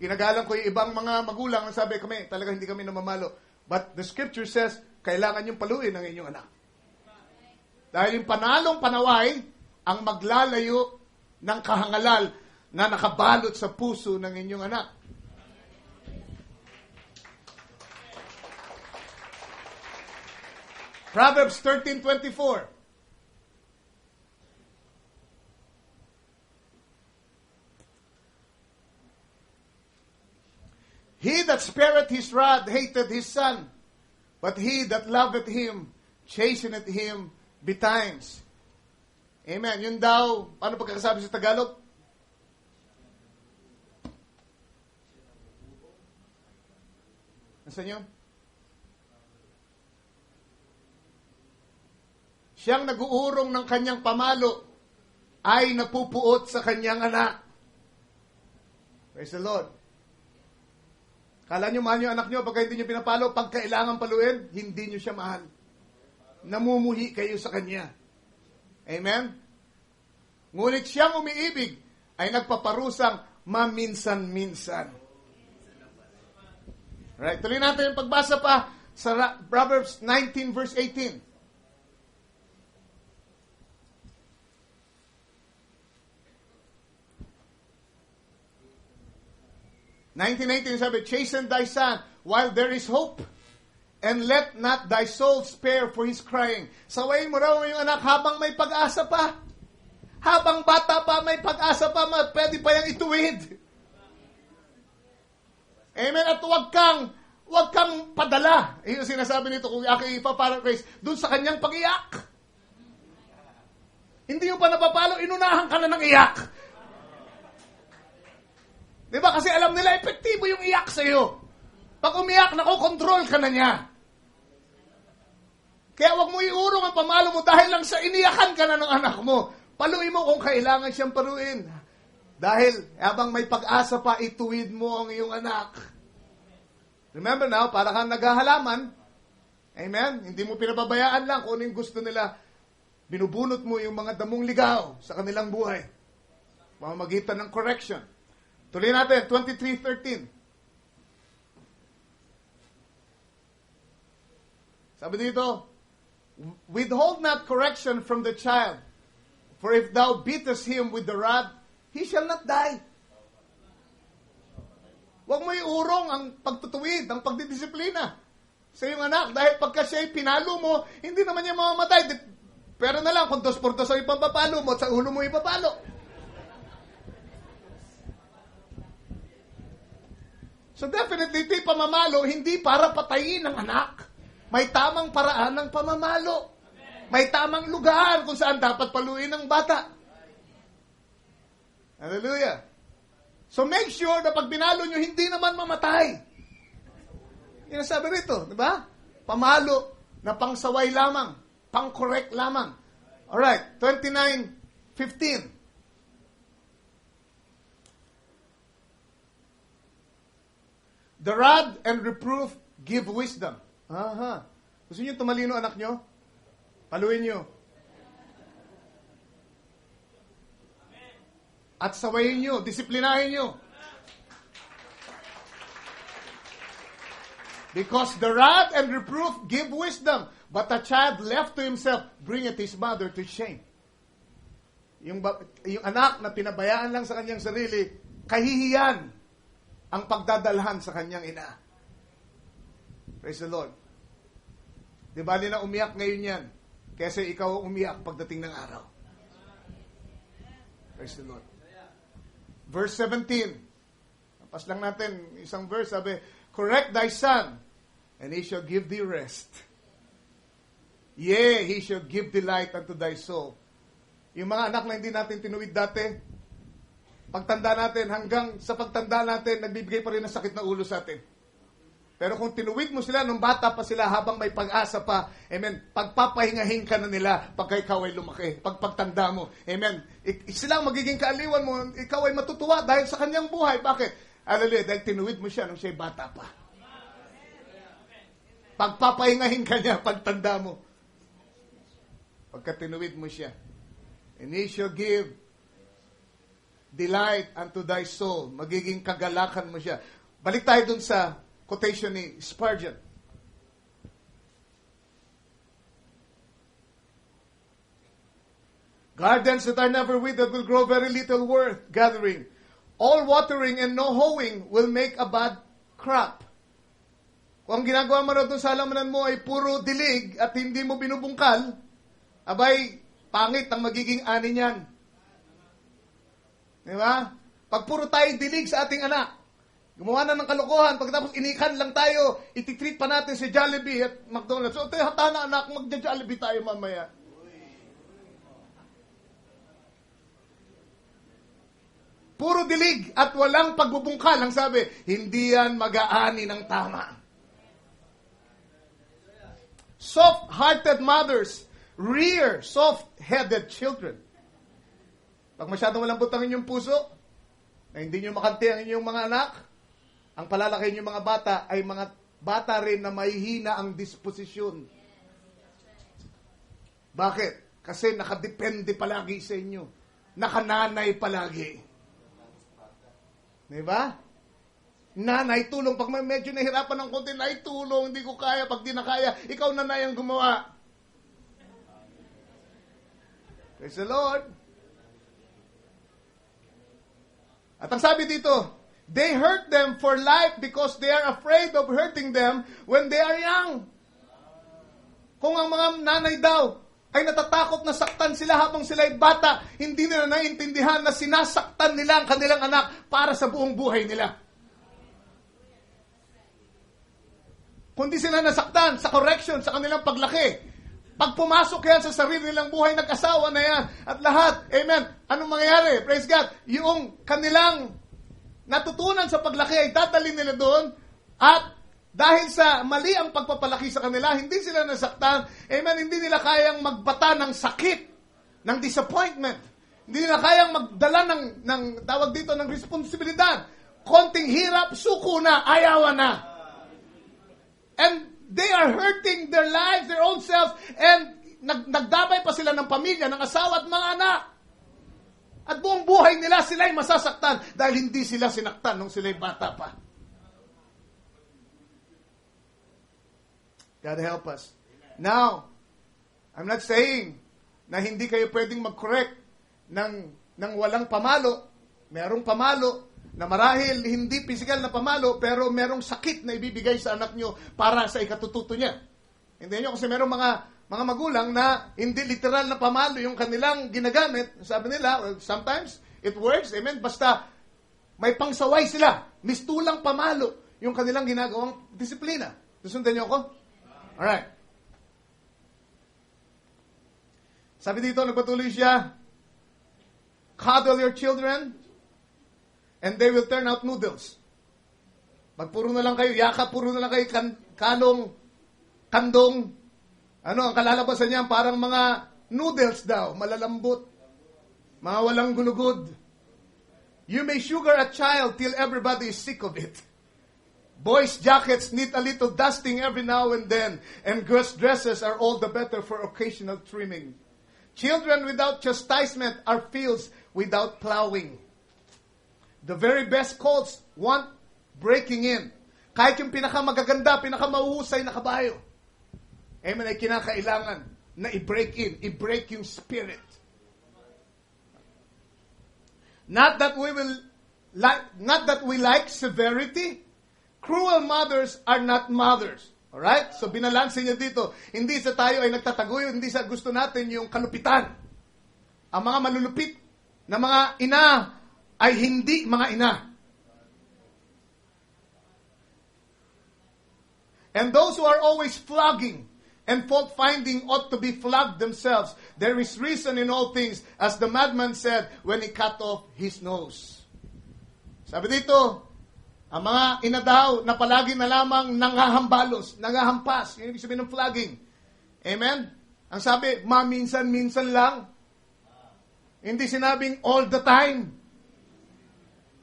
ginagalang ko yung ibang mga magulang na sabi kami, talaga hindi kami namamalo. But the scripture says, kailangan yung paluin ng inyong anak. Dahil yung panalong panaway, ang maglalayo ng kahangalal na nakabalot sa puso ng inyong anak. Proverbs 13:24. He that spareth his rod hated his son, but he that loveth him chasteneth him betimes. Amen. Yun daw, paano pagkakasabi sa Tagalog? Nasaan yun? Siyang nag-uurong ng kanyang pamalo ay napupuot sa kanyang anak. Praise the Lord. Kala nyo mahal nyo anak nyo, pagka hindi nyo pinapalo, pag kailangan paluin, hindi nyo siya mahal. Namumuhi kayo sa kanya. Amen? Ngunit siyang umiibig ay nagpaparusang maminsan-minsan. Right, tuloy natin yung pagbasa pa sa Proverbs 19 verse 18. 19:18 sabi, chasten thy son while there is hope, and let not thy soul spare for his crying. Sawayin mo raw yung anak habang may pag-asa pa. Habang bata pa, may pag-asa pa, pwede pa yung ituwid. Amen. At huwag kang padala. Yung sinasabi nito, kung aking ipaparaphrase, dun sa kanyang pag-iyak. Hindi yung pa napapalo, inunahan ka na ng iyak. Diba? Kasi alam nila, epektibo yung iyak sa'yo. Pag umiyak, nakokontrol ka na niya. Kaya wag mo iurong ang pamalo mo dahil lang sa iniyakan ka na ng anak mo. Paluin mo kung kailangan siyang paluin. Dahil habang may pag-asa pa, ituwid mo ang iyong anak. Remember now, para kang naghahalaman. Amen? Hindi mo pinababayaan lang kung ano yung gusto nila. Binubunot mo yung mga damong ligaw sa kanilang buhay. Pamamagitan ng correction. Tuloy natin, 23:13. Sabi dito, withhold not correction from the child, for if thou beatest him with the rod, he shall not die. Huwag mo iurong ang pagtutuwid, ang pagdidisiplina sa iyong anak, dahil pagka siya'y pinalo mo, hindi naman niya mamamatay. Pero na lang, kung 2x2 ang ipapapalo mo, sa ulo mo ipapalo. So definitely, ito'y pamamalo, hindi para patayin ng anak. May tamang paraan ng pamamalo. May tamang lugar kung saan dapat paluin ng bata. Hallelujah. So make sure na pag binalo nyo, hindi naman mamatay. Yan ang sabi rito, di ba? Pamalo na pangsaway lamang, pang-correct lamang. Alright, 29:15. The rod and reproof give wisdom. Aha. Gusto niyo tumalino anak nyo? Paluin nyo. At sawayin nyo, disiplinahin nyo. Because the rod and reproof give wisdom, but a child left to himself bringeth his mother to shame. Yung anak na pinabayaan lang sa kanyang sarili, kahihiyan ang pagdadalhan sa kanyang ina. Praise the Lord. Di ba na umiyak ngayon yan? Kesa ikaw umiyak pagdating ng araw. Praise the Lord. Verse 17. Pas lang natin isang verse, sabi, correct thy son, and he shall give thee rest. Yea, he shall give delight unto thy soul. Yung mga anak na hindi natin tinuwid dati, pagtanda natin, hanggang sa pagtanda natin, nagbibigay pa rin ng sakit na ulo sa atin. Pero kung tinuwid mo sila nung bata pa sila habang may pag-asa pa, amen, pagpapahingahin ka na nila pagka ikaw ay lumaki, pagtanda mo, amen. Sila ang magiging kaaliwan mo, ikaw ay matutuwa dahil sa kanyang buhay. Bakit? Alali, dahil tinuwid mo siya nung siya'y bata pa. Pagpapahingahin ka niya pagtanda mo. Pagka tinuwid mo siya. And he shall give delight unto thy soul. Magiging kagalakan mo siya. Balik tayo dun sa quotation ni Spurgeon. Gardens that are never withered will grow very little worth gathering. All watering and no hoeing will make a bad crop. Kung ang ginagawa mo na doon sa halamanan mo ay puro dilig at hindi mo binubungkal, abay, pangit ang magiging ani niyan. Di ba? Pag puro tayo dilig sa ating anak, gumawa na ng kalokohan, pagkatapos inikan lang tayo, ititreat pa natin si Jollibee at McDonald's. So, hata na anak, magja-Jollibee tayo mamaya. Puro dilig at walang pagbubungkal. Ang sabi, hindi yan mag-aani ng tama. Soft-hearted mothers rear soft-headed children. Pag masyadong malambot ang inyong puso, na hindi nyo makanti ang inyong mga anak, ang palalaki niyo mga bata ay mga bata rin na mahihina ang disposisyon. Bakit? Kasi nakadepende palagi sa inyo. Nakananay palagi. Diba? Nanay, tulong. Pag medyo nahirapan ng konti, nay, tulong. Hindi ko kaya. Pag di na kaya, ikaw nanay ang gumawa. Praise the Lord. At ang sabi dito, they hurt them for life because they are afraid of hurting them when they are young. Kung ang mga nanay daw ay natatakot na saktan sila habang sila ay bata, hindi nila naiintindihan na sinasaktan nila ang kanilang anak para sa buong buhay nila. Kundi sila nasaktan sa correction, sa kanilang paglaki. Pag pumasok yan sa sarili nilang buhay, nag-asawa na yan. At lahat, amen, anong mangyayari? Praise God. Yung kanilang natutunan sa paglaki ay dadalhin nila doon at dahil sa mali ang pagpapalaki sa kanila, hindi sila nasaktan. Amen, hindi nila kayang magbata ng sakit, ng disappointment. Hindi nila kayang magdala ng tawag dito, ng responsibilidad. Konting hirap, suko na, ayawan na. And they are hurting their lives, their own selves, and nagdamay pa sila ng pamilya, ng asawa at mga anak. At buong buhay nila sila'y masasaktan dahil hindi sila sinaktan nung sila'y bata pa. God help us. Now, I'm not saying na hindi kayo pwedeng mag-correct ng walang pamalo. Merong pamalo na marahil hindi physical na pamalo, pero merong sakit na ibibigay sa anak nyo para sa ikatututo niya. Hindi nyo kasi merong mga magulang na hindi literal na pamalo yung kanilang ginagamit. Sabi nila, well, sometimes it works, amen, basta may pangsaway sila. Mistulang pamalo yung kanilang ginagawang disiplina. Susundan nyo ako? Alright. Sabi dito, nagpatuloy siya, cuddle your children, and they will turn out noodles. Magpuro na lang kayo, yakap, puro na lang kayo, kandong, ang kalalabasan niya, parang mga noodles daw, malalambot, mga walang gulugod. You may sugar a child till everybody is sick of it. Boys' jackets need a little dusting every now and then, and girls' dresses are all the better for occasional trimming. Children without chastisement are fields without plowing. The very best colts want breaking in. Kahit yung pinakamagaganda, pinakamahuhusay na kabayo, amen, ay kinakailangan na i-break in, i-break yung spirit. Not that we like severity. Cruel mothers are not mothers. Alright? So binalansin niya dito. Hindi sa tayo ay nagtataguyo, hindi sa gusto natin yung kalupitan. Ang mga malulupit na mga ina ay hindi mga ina. And those who are always flogging and fault-finding ought to be flogged themselves. There is reason in all things, as the madman said when he cut off his nose. Sabi dito, ang mga ina daw na palagi na lamang nangahambalos, nangahampas. Yung ibig sabihin ng flogging. Amen? Ang sabi, minsan-minsan lang. Hindi sinabing all the time.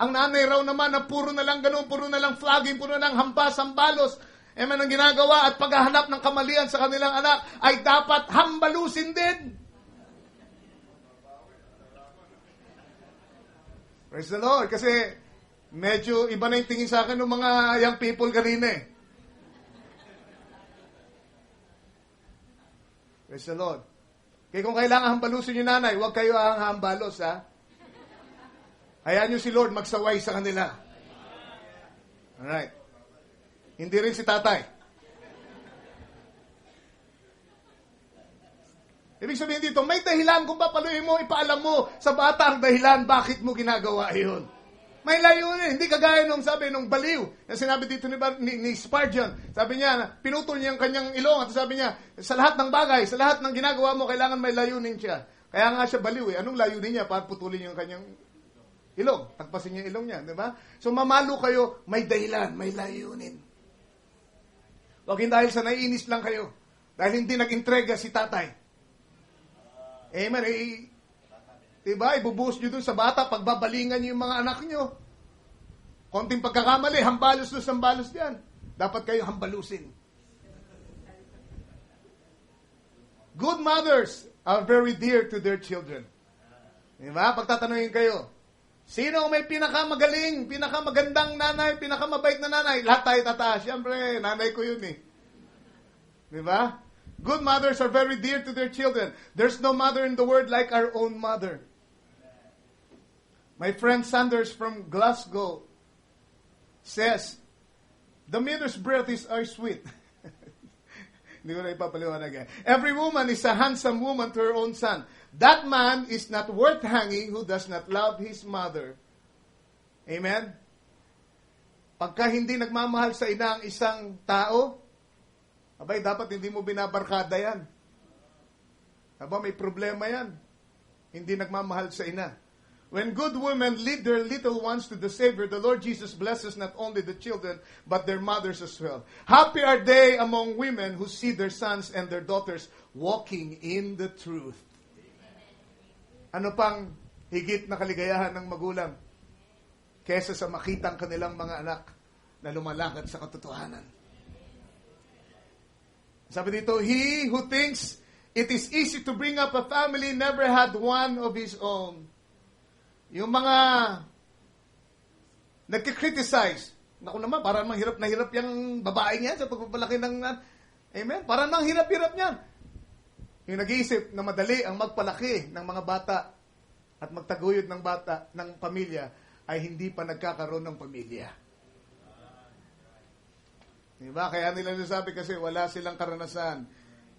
Ang nanay raw naman na puro na lang ganun, puro na lang flogging, puro na lang hampas, hambalos. Amen, ang ginagawa at paghahanap ng kamalian sa kanilang anak ay dapat hambalusin din. Praise the Lord. Kasi medyo iba na yung tingin sa akin ng mga young people kanina eh. Praise the Lord. Kaya kung kailangan hambalusin yung nanay, huwag kayo ang hambalos, ha? Hayaan nyo si Lord magsaway sa kanila. Alright. Hindi rin si tatay. Ibig sabihin dito, may dahilan kung papaluin mo, ipaalam mo sa bata ang dahilan bakit mo ginagawa yun. May layunin, hindi kagaya nung sabi nung baliw. Yung sinabi dito ni Spurgeon, sabi niya, pinutol niya ang kanyang ilong at sabi niya, sa lahat ng bagay, sa lahat ng ginagawa mo, kailangan may layunin siya. Kaya nga siya baliw eh. Anong layunin niya para putulin yung kanyang ilong? Tagpasin niya ilong niya, di ba? So mamalo kayo, may dahilan, may layunin. Huwag dahil sa naiinis lang kayo. Dahil hindi nag-entrega si tatay. Amen. Diba? Ibubuhos nyo dun sa bata, pagbabalingan nyo yung mga anak nyo. Konting pagkakamali, hambalos doon, hambalos diyan. Dapat kayo hambalusin. Good mothers are very dear to their children. Diba? Pagtatanungin kayo, sino may pinakamagaling, pinakamagandang nanay, pinakamabait na nanay? Lahat tayo tataas. Siyempre, nanay ko yun eh. Diba? Good mothers are very dear to their children. There's no mother in the world like our own mother. My friend Sanders from Glasgow says, the mother's breath are sweet. Hindi ko na ipapaliwanag. Every woman is a handsome woman to her own son. That man is not worth hanging who does not love his mother. Amen? Pagka hindi nagmamahal sa ina ang isang tao, abay, dapat hindi mo binabarkada yan. Aba, may problema yan. Hindi nagmamahal sa ina. When good women lead their little ones to the Savior, the Lord Jesus blesses not only the children, but their mothers as well. Happy are they among women who see their sons and their daughters walking in the truth. Ano pang higit na kaligayahan ng magulang kesa sa makitang kanilang mga anak na lumalakad sa katotohanan? Sabi dito, he who thinks it is easy to bring up a family never had one of his own. Yung mga nagkikriticize, naku naman, parang hirap na hirap yung babaeng yan sa pagpapalaki ng, amen? Parang hirap-hirap yan. Yung nag-iisip na madali ang magpalaki ng mga bata at magtaguyod ng bata, ng pamilya, ay hindi pa nagkakaroon ng pamilya. Diba? Kaya nila nasabi kasi wala silang karanasan.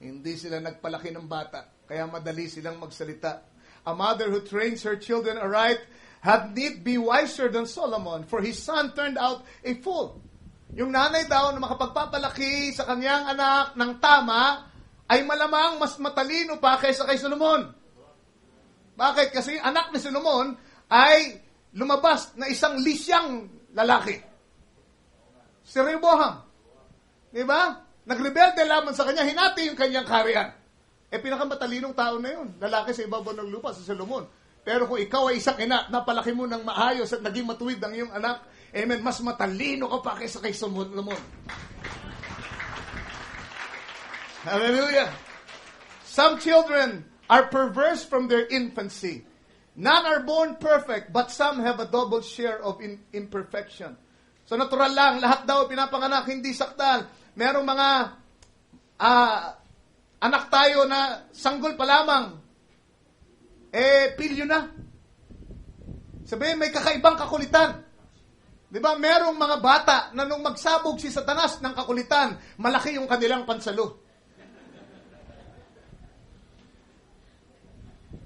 Hindi sila nagpalaki ng bata. Kaya madali silang magsalita. A mother who trains her children aright had need be wiser than Solomon, for his son turned out a fool. Yung nanay daw na makapagpapalaki sa kanyang anak ng tama, ay malamang mas matalino pa kaysa kay Solomon. Bakit? Kasi anak ni Solomon ay lumabas na isang lisyang lalaki. Si Rehoboam. Diba? Nagrebelde lamang sa kanya, hinati yung kanyang kaharian. Pinakamatalinong tao na yun. Lalaki sa ibabaw ng lupa, sa Solomon. Pero kung ikaw ay isang ina, napalaki mo ng maayos at naging matuwid ang iyong anak, Amen. Mas matalino ka pa kaysa kay Solomon. Hallelujah. Some children are perverse from their infancy. None are born perfect, but some have a double share of imperfection. So natural lang, lahat daw pinapanganak, hindi sakdal. Merong mga anak tayo na sanggol pa lamang, pilyo na. Sabihin, may kakaibang kakulitan. Di ba? Merong mga bata na nung magsabog si Satanas ng kakulitan, malaki yung kanilang pansalo.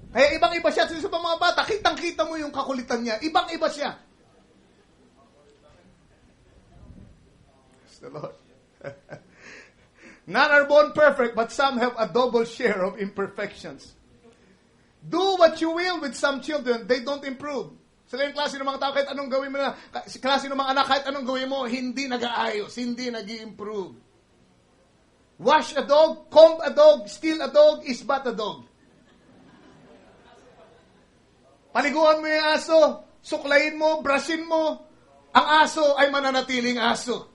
Kaya ibang-iba siya. Sa mga bata, kitang-kita mo yung kakulitan niya. Ibang-iba siya. Praise the Lord. None are born perfect, but some have a double share of imperfections. Do what you will with some children, they don't improve. Sila yung klase ng mga tao, kahit anong gawin mo na, klase ng mga anak, kahit anong gawin mo, hindi nag-aayos, hindi nag-i-improve. Wash a dog, comb a dog, steal a dog, is but a dog. Paliguan mo yung aso, suklayin mo, brushin mo, ang aso ay mananatiling aso.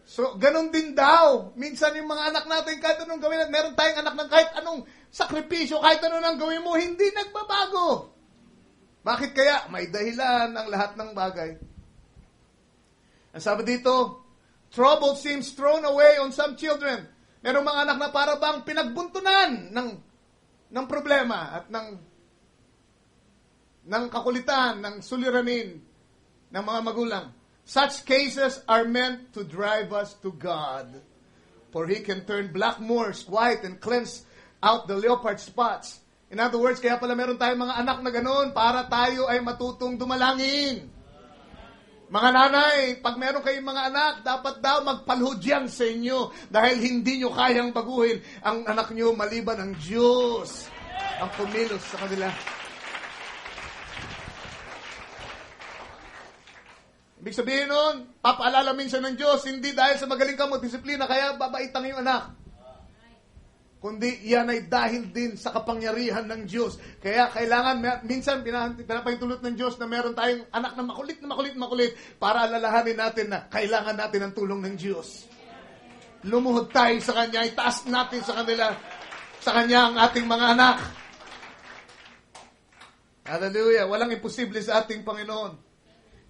So, ganun din daw. Minsan yung mga anak natin, kahit anong gawin, meron tayong anak ng kahit anong sakripisyo, kahit anong nang gawin mo, hindi nagbabago. Bakit kaya? May dahilan ang lahat ng bagay. Ang sabi dito, trouble seems thrown away on some children. Merong mga anak na para bang pinagbuntunan ng problema at ng kakulitan, ng suliranin ng mga magulang. Such cases are meant to drive us to God. For He can turn black moors white and cleanse out the leopard spots. In other words, kaya pala meron tayong mga anak na ganoon para tayo ay matutong dumalangin. Mga nanay, pag meron kayong mga anak, dapat daw magpalhudyang sa inyo dahil hindi nyo kayang baguhin ang anak nyo maliban ang Diyos ang kumilos sa kanila. Ibig sabihin nun, papaalala minsan ng Diyos, hindi dahil sa magaling ka mo, disiplina, kaya babaitan yung anak. Kundi yan ay dahil din sa kapangyarihan ng Diyos. Kaya kailangan, minsan pinapahintulot ng Diyos na meron tayong anak na makulit para alalahanin natin na kailangan natin ang tulong ng Diyos. Lumuhod tayo sa Kanya, itaas natin sa Kanya ang ating mga anak. Hallelujah. Walang imposible sa ating Panginoon.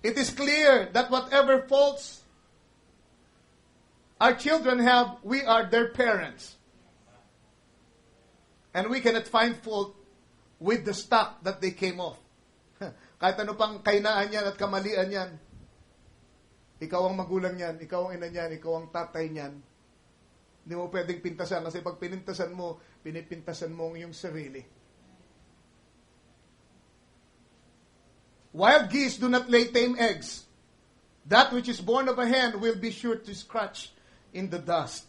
It is clear that whatever faults our children have, we are their parents. And we cannot find fault with the stock that they came off. Kahit ano pang kainaan yan at kamalian yan, ikaw ang magulang yan, ikaw ang ina niyan, ikaw ang tatay niyan. Hindi mo pwedeng pintasan kasi pag pinintasan mo, pinipintasan mo ang iyong sarili. Wild geese do not lay tame eggs. That which is born of a hen will be sure to scratch in the dust.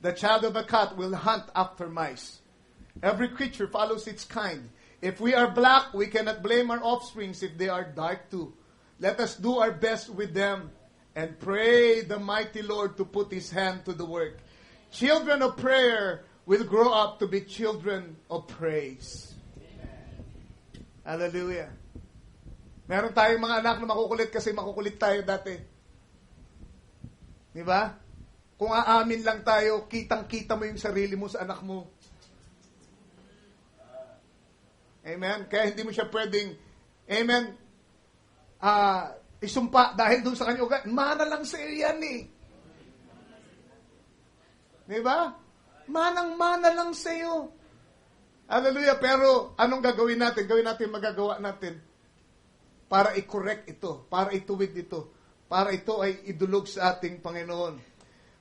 The child of a cat will hunt after mice. Every creature follows its kind. If we are black, we cannot blame our offsprings if they are dark too. Let us do our best with them and pray the mighty Lord to put His hand to the work. Children of prayer will grow up to be children of praise. Hallelujah. Meron tayong mga anak na makukulit kasi makukulit tayo dati. Di ba? Kung aamin lang tayo, kitang-kita mo yung sarili mo sa anak mo. Amen? Kaya hindi mo siya pwedeng, amen, isumpa dahil doon sa kanya. Mana lang sa iyo yan eh. Di ba? Manang-mana lang sa iyo. Hallelujah. Pero anong gagawin natin? Gawin natin, magagawa natin para i-correct ito, para ituwid ito, para ito ay idulog sa ating Panginoon.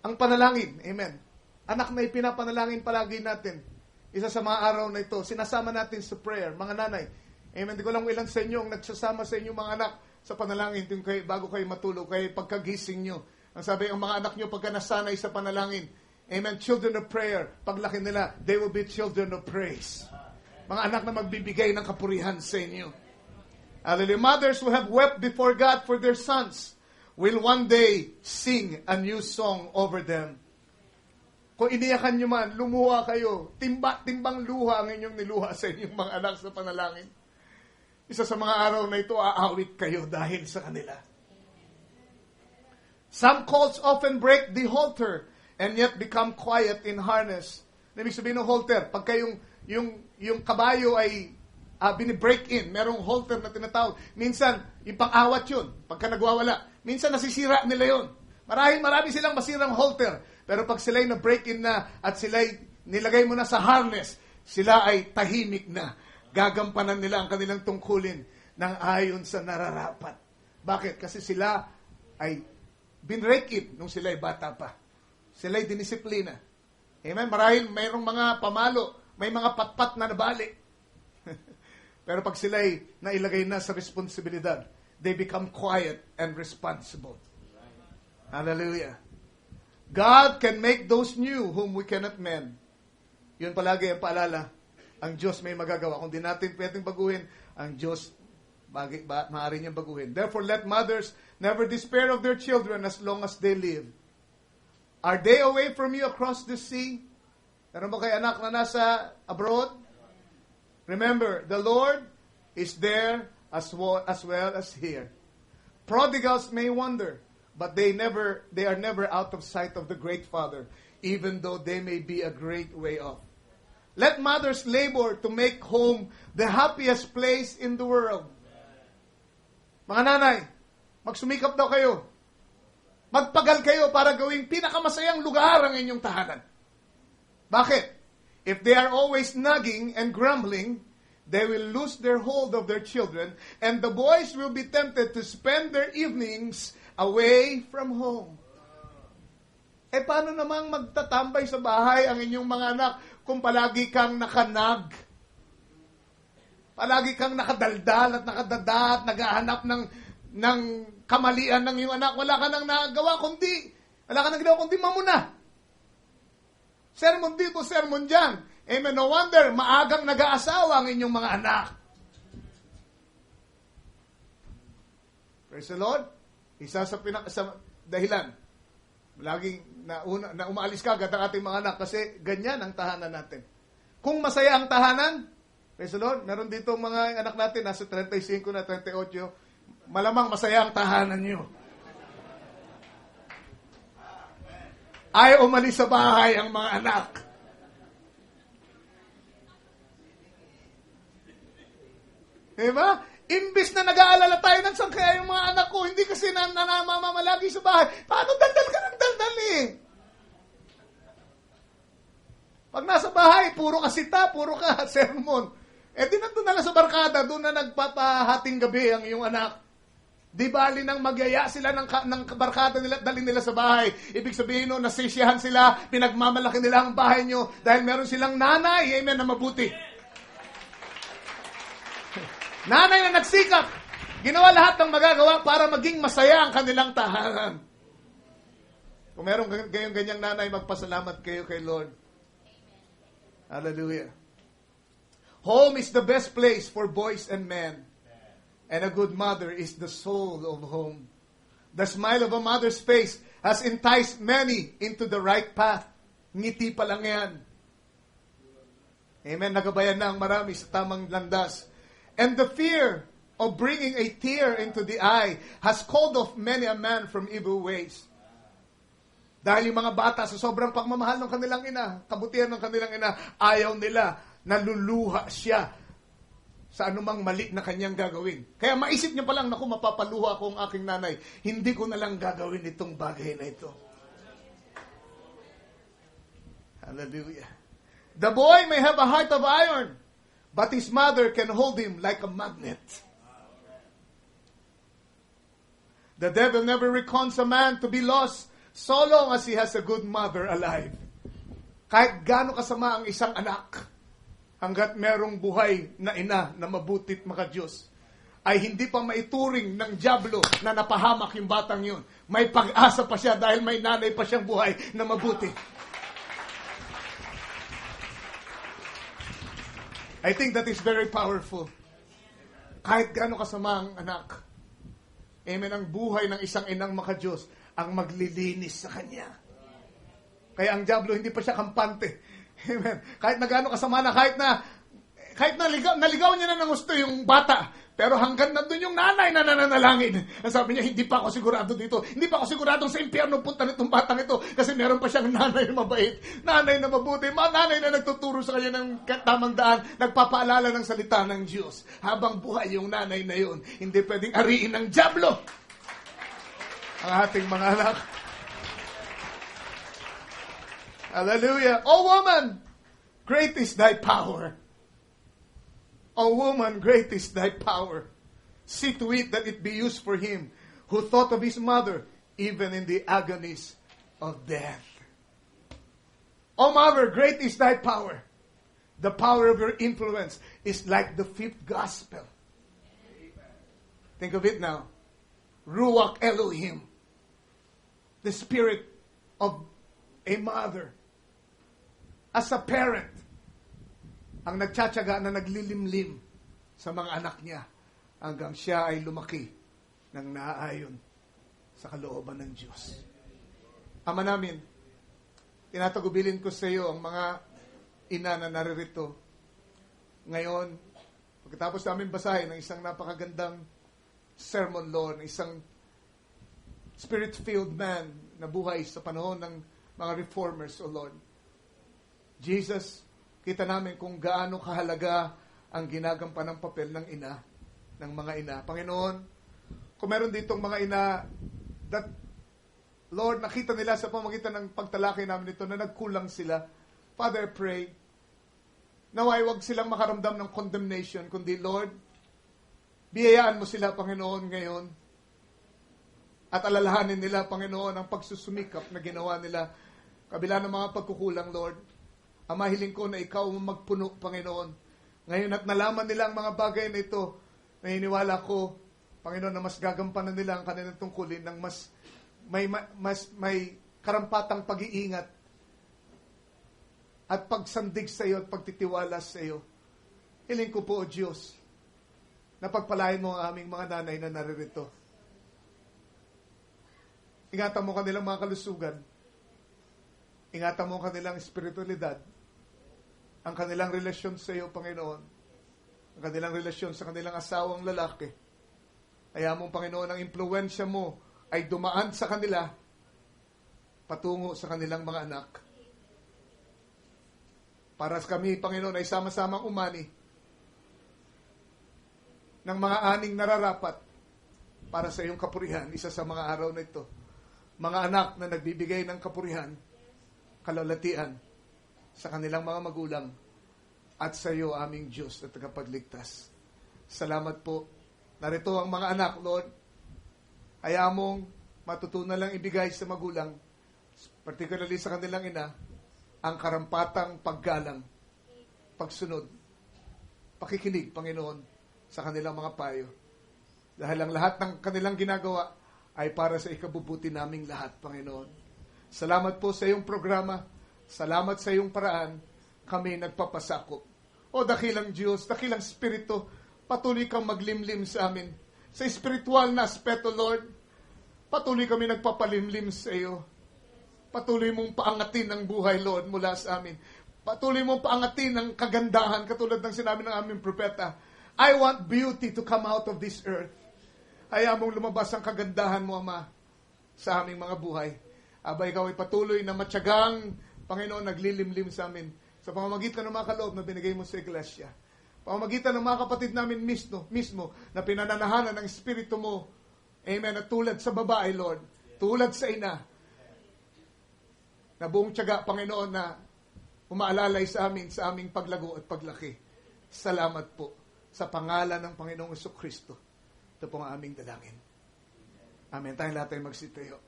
Ang panalangin, amen. Anak na ipinapanalangin palagi natin. Isa sa mga araw na ito, sinasama natin sa prayer. Mga nanay, amen. Di ko lang ilan sa inyo ang nagsasama sa inyong mga anak sa panalangin bago kayo matulog, kayo pagkagising nyo. Ang sabi, ang mga anak nyo pagka nasanay sa panalangin, amen, children of prayer, paglaki nila, they will be children of praise. Mga anak na magbibigay ng kapurihan sa inyo. Hallelujah. Mothers who have wept before God for their sons will one day sing a new song over them. Kung iniyakan nyo man, lumuha kayo. Timbang luha ang inyong niluha sa inyong mga anak sa panalangin. Isa sa mga araw na ito, aawit kayo dahil sa kanila. Some colts often break the halter and yet become quiet in harness. Ibig sabihin ng halter, pagka yung kabayo ay binibreak in, merong halter na tinatawag. Minsan, yung pang-awat yun, pagka nagwawala. Minsan, nasisira nila yun. Marami silang masirang halter. Pero pag sila'y na-break in na at sila'y nilagay mo na sa harness, sila ay tahimik na. Gagampanan nila ang kanilang tungkulin ng ayon sa nararapat. Bakit? Kasi sila ay binrake in nung sila'y bata pa. Sila'y dinisiplina. Amen? Marahil mayroong mga pamalo, may mga patpat na nabali. Pero pag sila'y nailagay na sa responsibilidad, they become quiet and responsible. Hallelujah. God can make those new whom we cannot mend. Yun palagi ang paalala. Ang Diyos may magagawa. Kung di natin pwedeng baguhin, ang Diyos maaari niyang baguhin. Therefore, let mothers never despair of their children as long as they live. Are they away from you across the sea? Meron ba kayo anak na nasa abroad? Remember, the Lord is there as well as here. Prodigals may wander, but they are never out of sight of the great Father, even though they may be a great way off. Let mothers labor to make home the happiest place in the world. Mga nanay, magsumikap daw kayo. Magpagal kayo para gawing pinakamasayang lugar ang inyong tahanan. Bakit? If they are always nagging and grumbling, they will lose their hold of their children, and the boys will be tempted to spend their evenings away from home. Paano namang magtatambay sa bahay ang inyong mga anak kung palagi kang nakanag? Palagi kang nakadaldal at nakadada at naghahanap ng kamalian ng iyong anak. Wala ka nang nagawa kundi mamuna. Sermon dito, sermon dyan. Amen. No wonder, maagang nag-aasawa ang inyong mga anak. Praise the Lord. Isa sa dahilan. Laging na umaalis ka agad ang ating mga anak kasi ganyan ang tahanan natin. Kung masaya ang tahanan, praise the Lord, meron dito mga anak natin, nasa 35 na 38, malamang masaya ang tahanan nyo. Ayaw umalis sa bahay ang mga anak. Diba? Imbis na nag-aalala tayo ng saan kaya yung mga anak ko, hindi kasi namamamalagi sa bahay. Paano daldal ka ng daldal eh? Pag nasa bahay, puro ka sita, puro ka sermon. Di nandun na lang sa barkada, doon na nagpapahating gabi ang iyong anak. Di bali nang magyaya sila ng barkada nila, dali nila sa bahay. Ibig sabihin no, nasisyahan sila, pinagmamalaki nila ang bahay nyo dahil meron silang nanay, amen, na mabuti. Nanay na nagsikap, ginawa lahat ng magagawa para maging masaya ang kanilang tahanan. Kung meron kayong ganyang nanay, magpasalamat kayo kay Lord. Hallelujah. Home is the best place for boys and men. And a good mother is the soul of home. The smile of a mother's face has enticed many into the right path. Ngiti pa lang yan. Amen. Nagabayan na ang marami sa tamang landas. And the fear of bringing a tear into the eye has called off many a man from evil ways. Dahil yung mga bata sa sobrang pagmamahal ng kanilang ina, kabutihan ng kanilang ina, ayaw nila, naluluha siya sa anumang mali na kanyang gagawin. Kaya maisip niya pa lang, naku, mapapaluha ako ang aking nanay. Hindi ko na lang gagawin itong bagay na ito. Hallelujah. The boy may have a heart of iron, but his mother can hold him like a magnet. The devil never recons a man to be lost so long as he has a good mother alive. Kahit gaano kasama ang isang anak, hanggat merong buhay na ina na mabutit maka-Diyos, ay hindi pa maituring ng dyablo na napahamak yung batang yun. May pag-asa pa siya dahil may nanay pa siyang buhay na mabuti. I think that is very powerful. Kahit gaano kasama ang anak, amen, ang buhay ng isang inang maka-Diyos ang maglilinis sa kanya. Kaya ang dyablo hindi pa siya kampante. Amen. Kahit na gaano kasama na, kahit na naligaw niya na ng gusto yung bata, Pero hanggang nandun yung nanay na nananalangin, ang sabi niya, hindi pa ako sigurado dito. Hindi pa ako sigurado sa impyerno punta nitong batang ito. Kasi meron pa siyang nanay na mabait, nanay na mabuti, nanay na nagtuturo sa kanya ng tamang daan, nagpapaalala ng salita ng Diyos. Habang buhay yung nanay na yun, hindi pwedeng ariin ng dyablo ang ating mga anak. Hallelujah. O woman, great is thy power. O woman, great is thy power. See to it that it be used for him who thought of his mother, even in the agonies of death. O mother, great is thy power. The power of your influence is like the fifth gospel. Think of it now. Ruach Elohim. The spirit of a mother. As a parent, ang nagtsatsaga na naglilimlim sa mga anak niya hanggang siya ay lumaki ng naaayon sa kalooban ng Diyos. Ama namin, tinatagubilin ko sa iyo ang mga ina na naririto. Ngayon, pagkatapos namin basahin ng isang napakagandang sermon, Lord, isang spirit-filled man na buhay sa panahon ng mga reformers, O Lord. Jesus, kita namin kung gaano kahalaga ang ginagampan ng papel ng ina, ng mga ina. Panginoon, kung meron ditong mga ina that, Lord, nakita nila sa pamamagitan ng pagtalakay namin ito na nagkulang sila. Father, I pray, naway wag silang makaramdam ng condemnation, kundi, Lord, biyayaan mo sila, Panginoon, ngayon. At alalahanin nila, Panginoon, ang pagsusumikap na ginawa nila kabila ng mga pagkukulang, Lord. Ama, hiling ko na ikaw magpuno, Panginoon. Ngayon at nalaman nila ang mga bagay na ito, naniniwala ko, Panginoon, na mas gagampanan nila ang kanilang tungkulin ng mas may karampatang pag-iingat at pagsandig sa iyo at pagtitiwala sa iyo. Hiling ko po, O Diyos, na pagpalain mo ang aming mga nanay na naririto. Ingatan mo kanilang mga kalusugan. Ingatan mo kanilang espiritualidad. Ang kanilang relasyon sa iyo, Panginoon. Ang kanilang relasyon sa kanilang asawang lalaki. Kaya mong, Panginoon, ang impluensya mo ay dumaan sa kanila patungo sa kanilang mga anak. Para sa kami, Panginoon, ay sama-samang umani ng mga aning nararapat para sa iyong kapurihan. Isa sa mga araw na ito. Mga anak na nagbibigay ng kapurihan, kalalatian sa kanilang mga magulang at sa iyo, aming Diyos na tagapagligtas. Salamat po. Narito ang mga anak, Lord. Kaya mong matutunan lang ibigay sa magulang, particularly sa kanilang ina, ang karampatang paggalang, pagsunod, pakikinig, Panginoon, sa kanilang mga payo. Dahil ang lahat ng kanilang ginagawa ay para sa ikabubuti naming lahat, Panginoon. Salamat po sa iyong programa. Salamat sa iyong paraan. Kami nagpapasakop. O dakilang Diyos, dakilang Espiritu, patuloy kang maglimlim sa amin. Sa espiritual na aspeto, Lord, patuloy kami nagpapalimlim sa iyo. Patuloy mong paangatin ang buhay, Lord, mula sa amin. Patuloy mong paangatin ang kagandahan, katulad ng sinabi ng aming propeta. I want beauty to come out of this earth. Hayaan mong lumabas ang kagandahan mo, Ama, sa aming mga buhay. Aba, ikaw ay patuloy na matyagang, Panginoon, naglilimlim sa amin sa pamamagitan ng mga kaloob na binigay mo sa iglesia. Pamamagitan ng mga kapatid namin mismo na pinananahanan ng Espiritu mo. Amen. At tulad sa babae, Lord, tulad sa ina, na buong tiyaga, Panginoon, na umaalalay sa amin, sa aming paglago at paglaki. Salamat po sa pangalan ng Panginoong Jesucristo. Ito po ang aming dalangin. Amen. Tayong lahat ay magsitayo.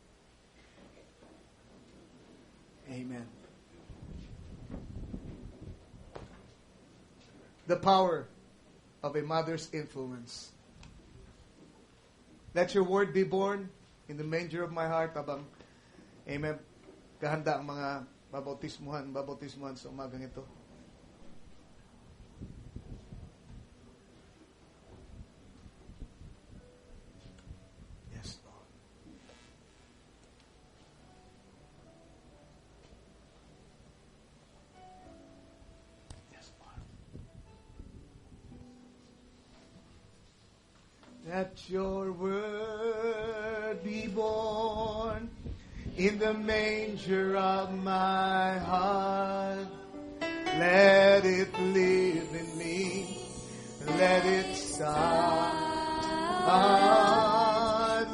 Amen. The power of a mother's influence. Let your word be born in the manger of my heart habang, amen, kahanda ang mga babautismuhan sa umagang ito. Yes, Lord. Yes, Lord. Let your word be born in the manger of my heart. Let it live in me. Let it start.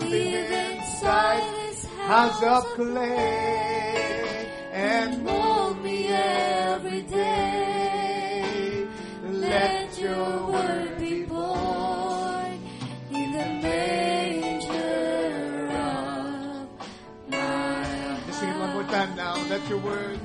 Live inside this house of clay and mold me every day. Let your word be born in the manger of my heart. Let's sing it one more time now. Let your word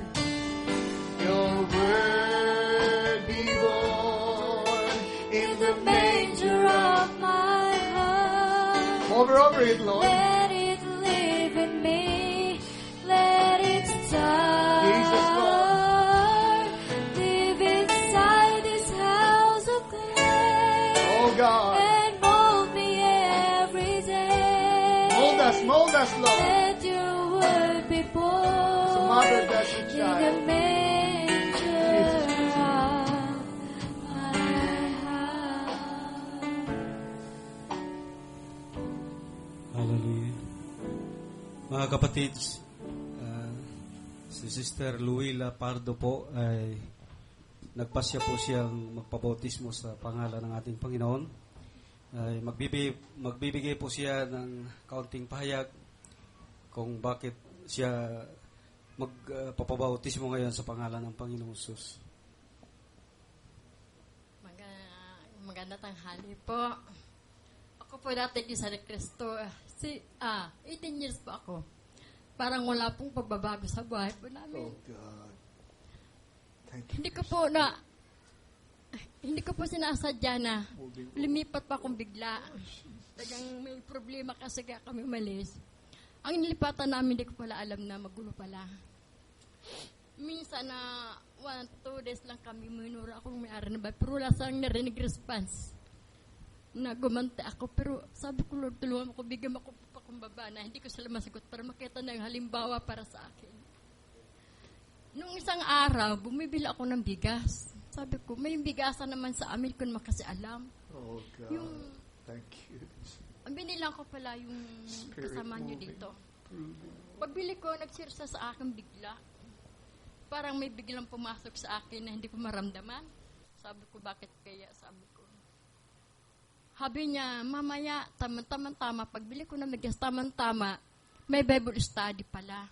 be born in the manger of my heart. Over it, Lord. Let it live in me. Let it start. Jesus, Lord. Live inside this house of clay. Oh, God. And mold me every day. Mold us, Lord. Let your word be born As a mother does her in the child. manger of my heart. Hallelujah. Mga kapatid, si Sister Luila Pardo po ay nagpasya po siyang magpabautismo sa pangalan ng ating Panginoon. Ay magbibigay po siya ng kaunting pahayag kung bakit siya magpapabautismo ngayon sa pangalan ng Panginoong Hesus. Maganda tanghali po. Ako po dati kay San Cristo. 18 years po ako. Parang wala pong pagbabago sa buhay po namin. Oh, God. Thank you. Hindi ko po sinasadya na lumipat pa akong bigla. Tagang may problema kasi kaya kami umalis. Ang nilipatan namin, hindi ko pala alam na magulo pala. Minsan na 1-2 days lang kami, minura akong may-ari na ba, pero wala sang narinig response. Na gumante ako, pero sabi ko, Lord, tulungan mo ko, bigyan mo ko pakumbaba na hindi ko sila masagot para makita na yung halimbawa para sa akin. Nung isang araw, bumibili ako ng bigas. Sabi ko, may bigasan naman sa amin kung makasialam. Oh, God. Thank you. Ang binilang ko pala yung Spirit kasama nyo moving. dito. Pagbili ko, nagsirsa sa akin bigla. Parang may biglang pumasok sa akin na hindi ko maramdaman. Sabi ko, bakit kaya? Sabi ko. Sabi niya, mamaya, tama, pagbili ko ng bigas, tama, may Bible study pala.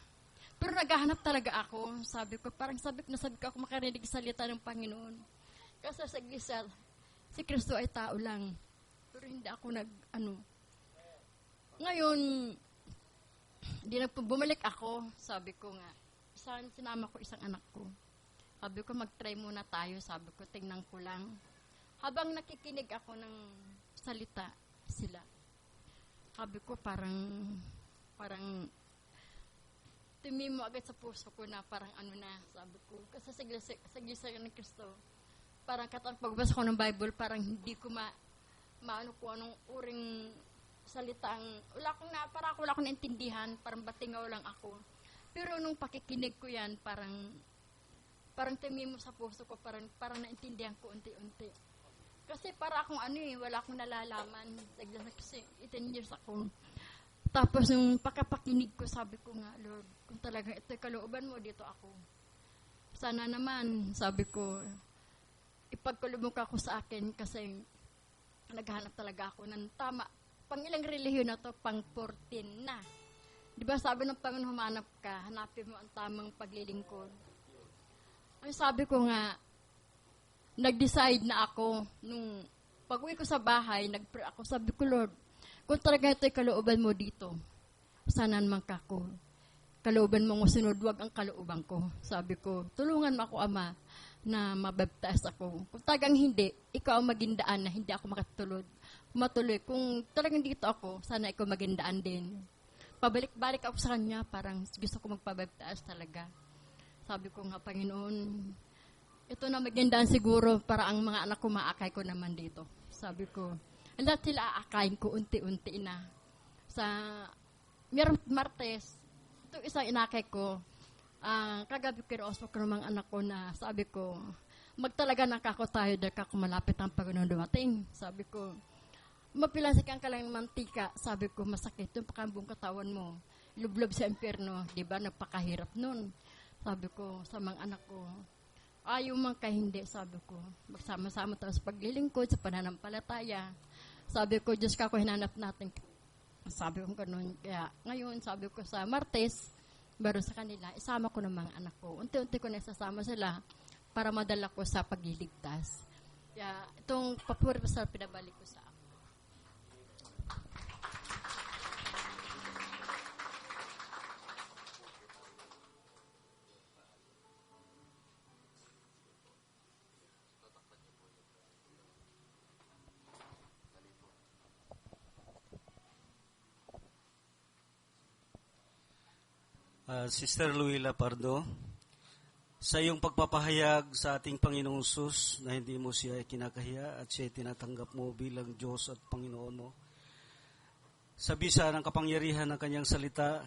Pero naghahanap talaga ako. Sabi ko, sabi ko ako makarinig salita ng Panginoon. Kasi sa iglesia, si Kristo ay tao lang. Pero hindi ako Ngayon, bumalik ako, sabi ko nga, sinama ko isang anak ko. Sabi ko, mag-try muna tayo. Sabi ko, tingnan ko lang. Habang nakikinig ako ng salita sila, sabi ko, parang tumimo agad sa puso ko na parang sabi ko. Kasi sa iglesia ng Kristo, parang pagbasa ko ng Bible, parang hindi ko maano ko anong uring salitang, wala akong naintindihan, parang batingaw lang ako. Pero nung pakikinig ko yan, parang tumimo sa puso ko, parang naintindihan ko unti-unti. Kasi para akong wala akong nalalaman. Kasi 18 years ako. Tapos nung pagkapakinig ko, sabi ko nga, Lord, kung talaga ito'y kalooban mo, dito ako. Sana naman, sabi ko, ipagkulubog ako sa akin kasi naghahanap talaga ako ng tama. Pang ilang relihiyon na to, pang 14 na. Di ba sabi ng Panginoon, humanap ka, hanapin mo ang tamang paglilingkod. Ay sabi ko nga, nag-decide na ako, nung pag-uwi ko sa bahay, nag-pray ako, sabi ko, Lord, kung talaga ito'y kalooban mo dito, sana naman kako. Kalooban mo sunod, wag ang kalooban ko. Sabi ko, tulungan mo ako, Ama, na mabaptize ako. Kung talagang hindi, ikaw ang maging daan na hindi ako matuloy. Kung talagang dito ako, sana ikaw maging daan din. Pabalik-balik ako sa kanya, parang gusto ko magpabaptize talaga. Sabi ko nga, Panginoon, ito na maging daan siguro para ang mga anak ko maakay ko naman dito. Sabi ko, lahat sila aakayin ko unti-unti na. Sa Martes, ito isang inakay ko, kagabi kinausap ko ng mga anak ko na sabi ko, magtalaga ng kako tayo dahil kako malapit ang Panginoon dumating. Sabi ko, mapilasik ka lang ng mantika. Sabi ko, masakit yung pakambong katawan mo. Lublob sa impyerno. Di ba, nagpakahirap nun. Sabi ko, sa mga anak ko, ayaw man ka hindi, sabi ko. Magsama-sama tayo sa paglilingkod, sa pananampalataya. Sabi ko, Diyos ka ako hinanap natin. Sabi ko ganun. Kaya ngayon, sabi ko sa Martes, baro sa kanila, isama ko ng mga anak ko. Unti-unti ko nagsasama sila para madala ko sa pagliligtas. Kaya itong papuri pasal pinabalik ko sa ako. Sister Luila Pardo, sa iyong pagpapahayag sa ating Panginoong Sus na hindi mo siya kinakahiya at siya tinatanggap mo bilang Diyos at Panginoon mo. Sa bisa ng kapangyarihan ng kanyang salita,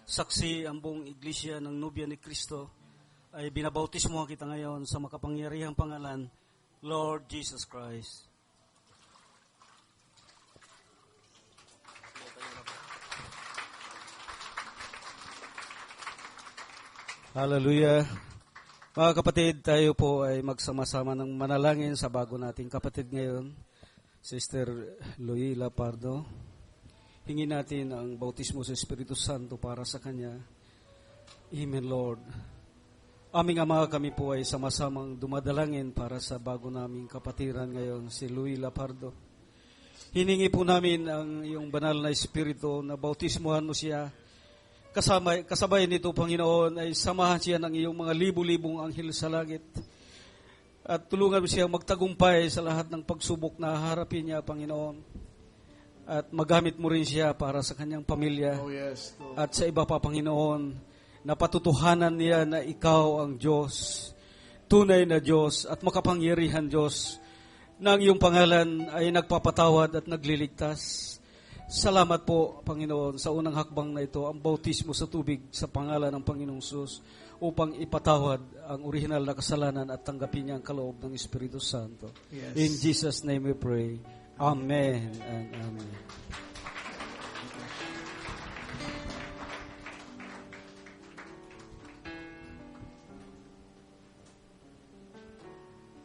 saksi ang buong iglesia ng Nobya ni Cristo, ay binabautismo kita ngayon sa makapangyarihang pangalan, Lord Jesus Christ. Hallelujah. Mga kapatid, tayo po ay magsama-sama ng manalangin sa bago nating kapatid ngayon, Sister Luila Pardo. Hingin natin ang bautismo sa Espiritu Santo para sa kanya. Amen, Lord. Aming Ama, kami po ay sama-samang dumadalangin para sa bago naming kapatiran ngayon, si Luila Pardo. Hiningi po namin ang iyong banal na Espiritu na bautismuhan mo siya. Kasabay nito, Panginoon, ay samahan siya ng iyong mga libu-libong anghel sa langit. At tulungan mo siya magtagumpay sa lahat ng pagsubok na harapin niya, Panginoon. At magamit mo rin siya para sa kanyang pamilya. Oh, yes, Lord. At sa iba pa, Panginoon, na patutuhanan niya na ikaw ang Diyos, tunay na Diyos at makapangyarihan Diyos, na ang iyong pangalan ay nagpapatawad at nagliligtas. Salamat po, Panginoon, sa unang hakbang na ito, ang bautismo sa tubig sa pangalan ng Panginoong Sus, upang ipatawad ang orihinal na kasalanan at tanggapin niya ang kaloob ng Espiritu Santo. Yes. In Jesus' name we pray. Amen and amen.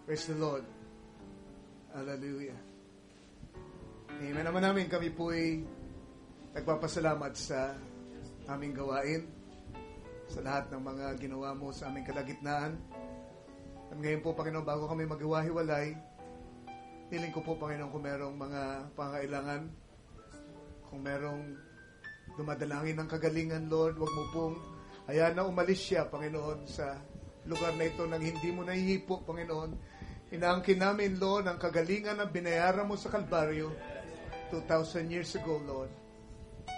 Praise the Lord. Hallelujah. Amen naman namin, kami po ay nagpapasalamat sa aming gawain, sa lahat ng mga ginawa mo sa aming kalagitnaan. At ngayon po, Panginoon, bago kami maghiwa-hiwalay, hiling ko po, Panginoon, kung merong mga pangailangan, kung merong dumadalangin ng kagalingan, Lord, wag mo pong hayaan na umalis siya, Panginoon, sa lugar na ito nang hindi mo nahihipo, Panginoon. Inaangkin namin, Lord, ang kagalingan na binayaran mo sa Kalbaryo 2,000 years ago, Lord.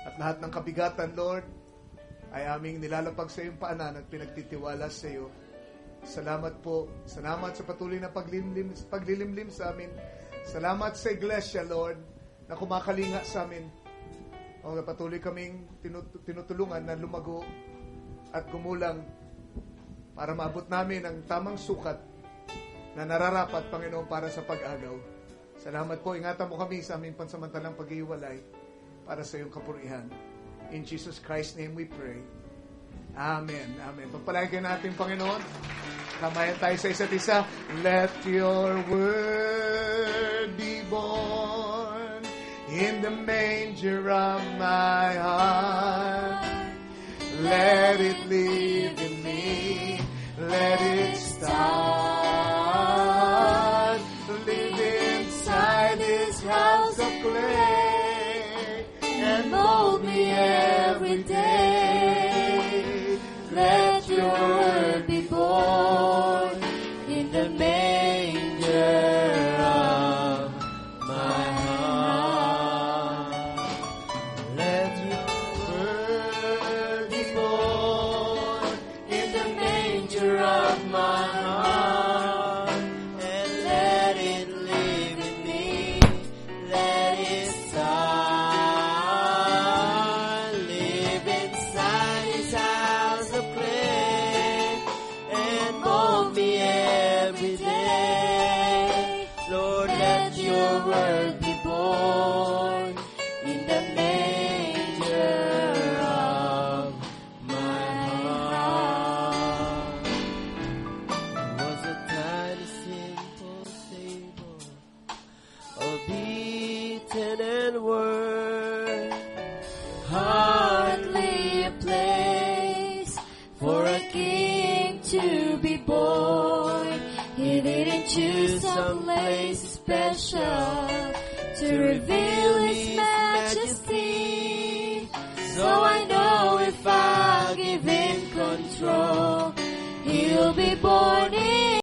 At lahat ng kabigatan, Lord, ay aming nilalapag sa iyong paanan at pinagtitiwala sa iyo. Salamat po. Salamat sa patuloy na paglilimlim sa amin. Salamat sa iglesia, Lord, na kumakalinga sa amin. O patuloy kaming tinutulungan na lumago at gumulang para maabot namin ang tamang sukat na nararapat, Panginoon, para sa pag-agaw. Salamat po. Ingatan mo kami sa aming pansamantalang pag-iwalay para sa iyong kapurihan. In Jesus Christ's name we pray. Amen. Amen. Pagpalain natin, Panginoon. Kamayan tayo sa isa't isa. Let your word be born in the manger of my heart. Let it live in me. Let it start. Live inside this house of clay and mold me every day. Let your word be born in the manger of my heart. Let your word be born in the manger of my heart, and let it live in me. Let it start. Live inside His house of clay for a king to be born. He didn't choose some place special to reveal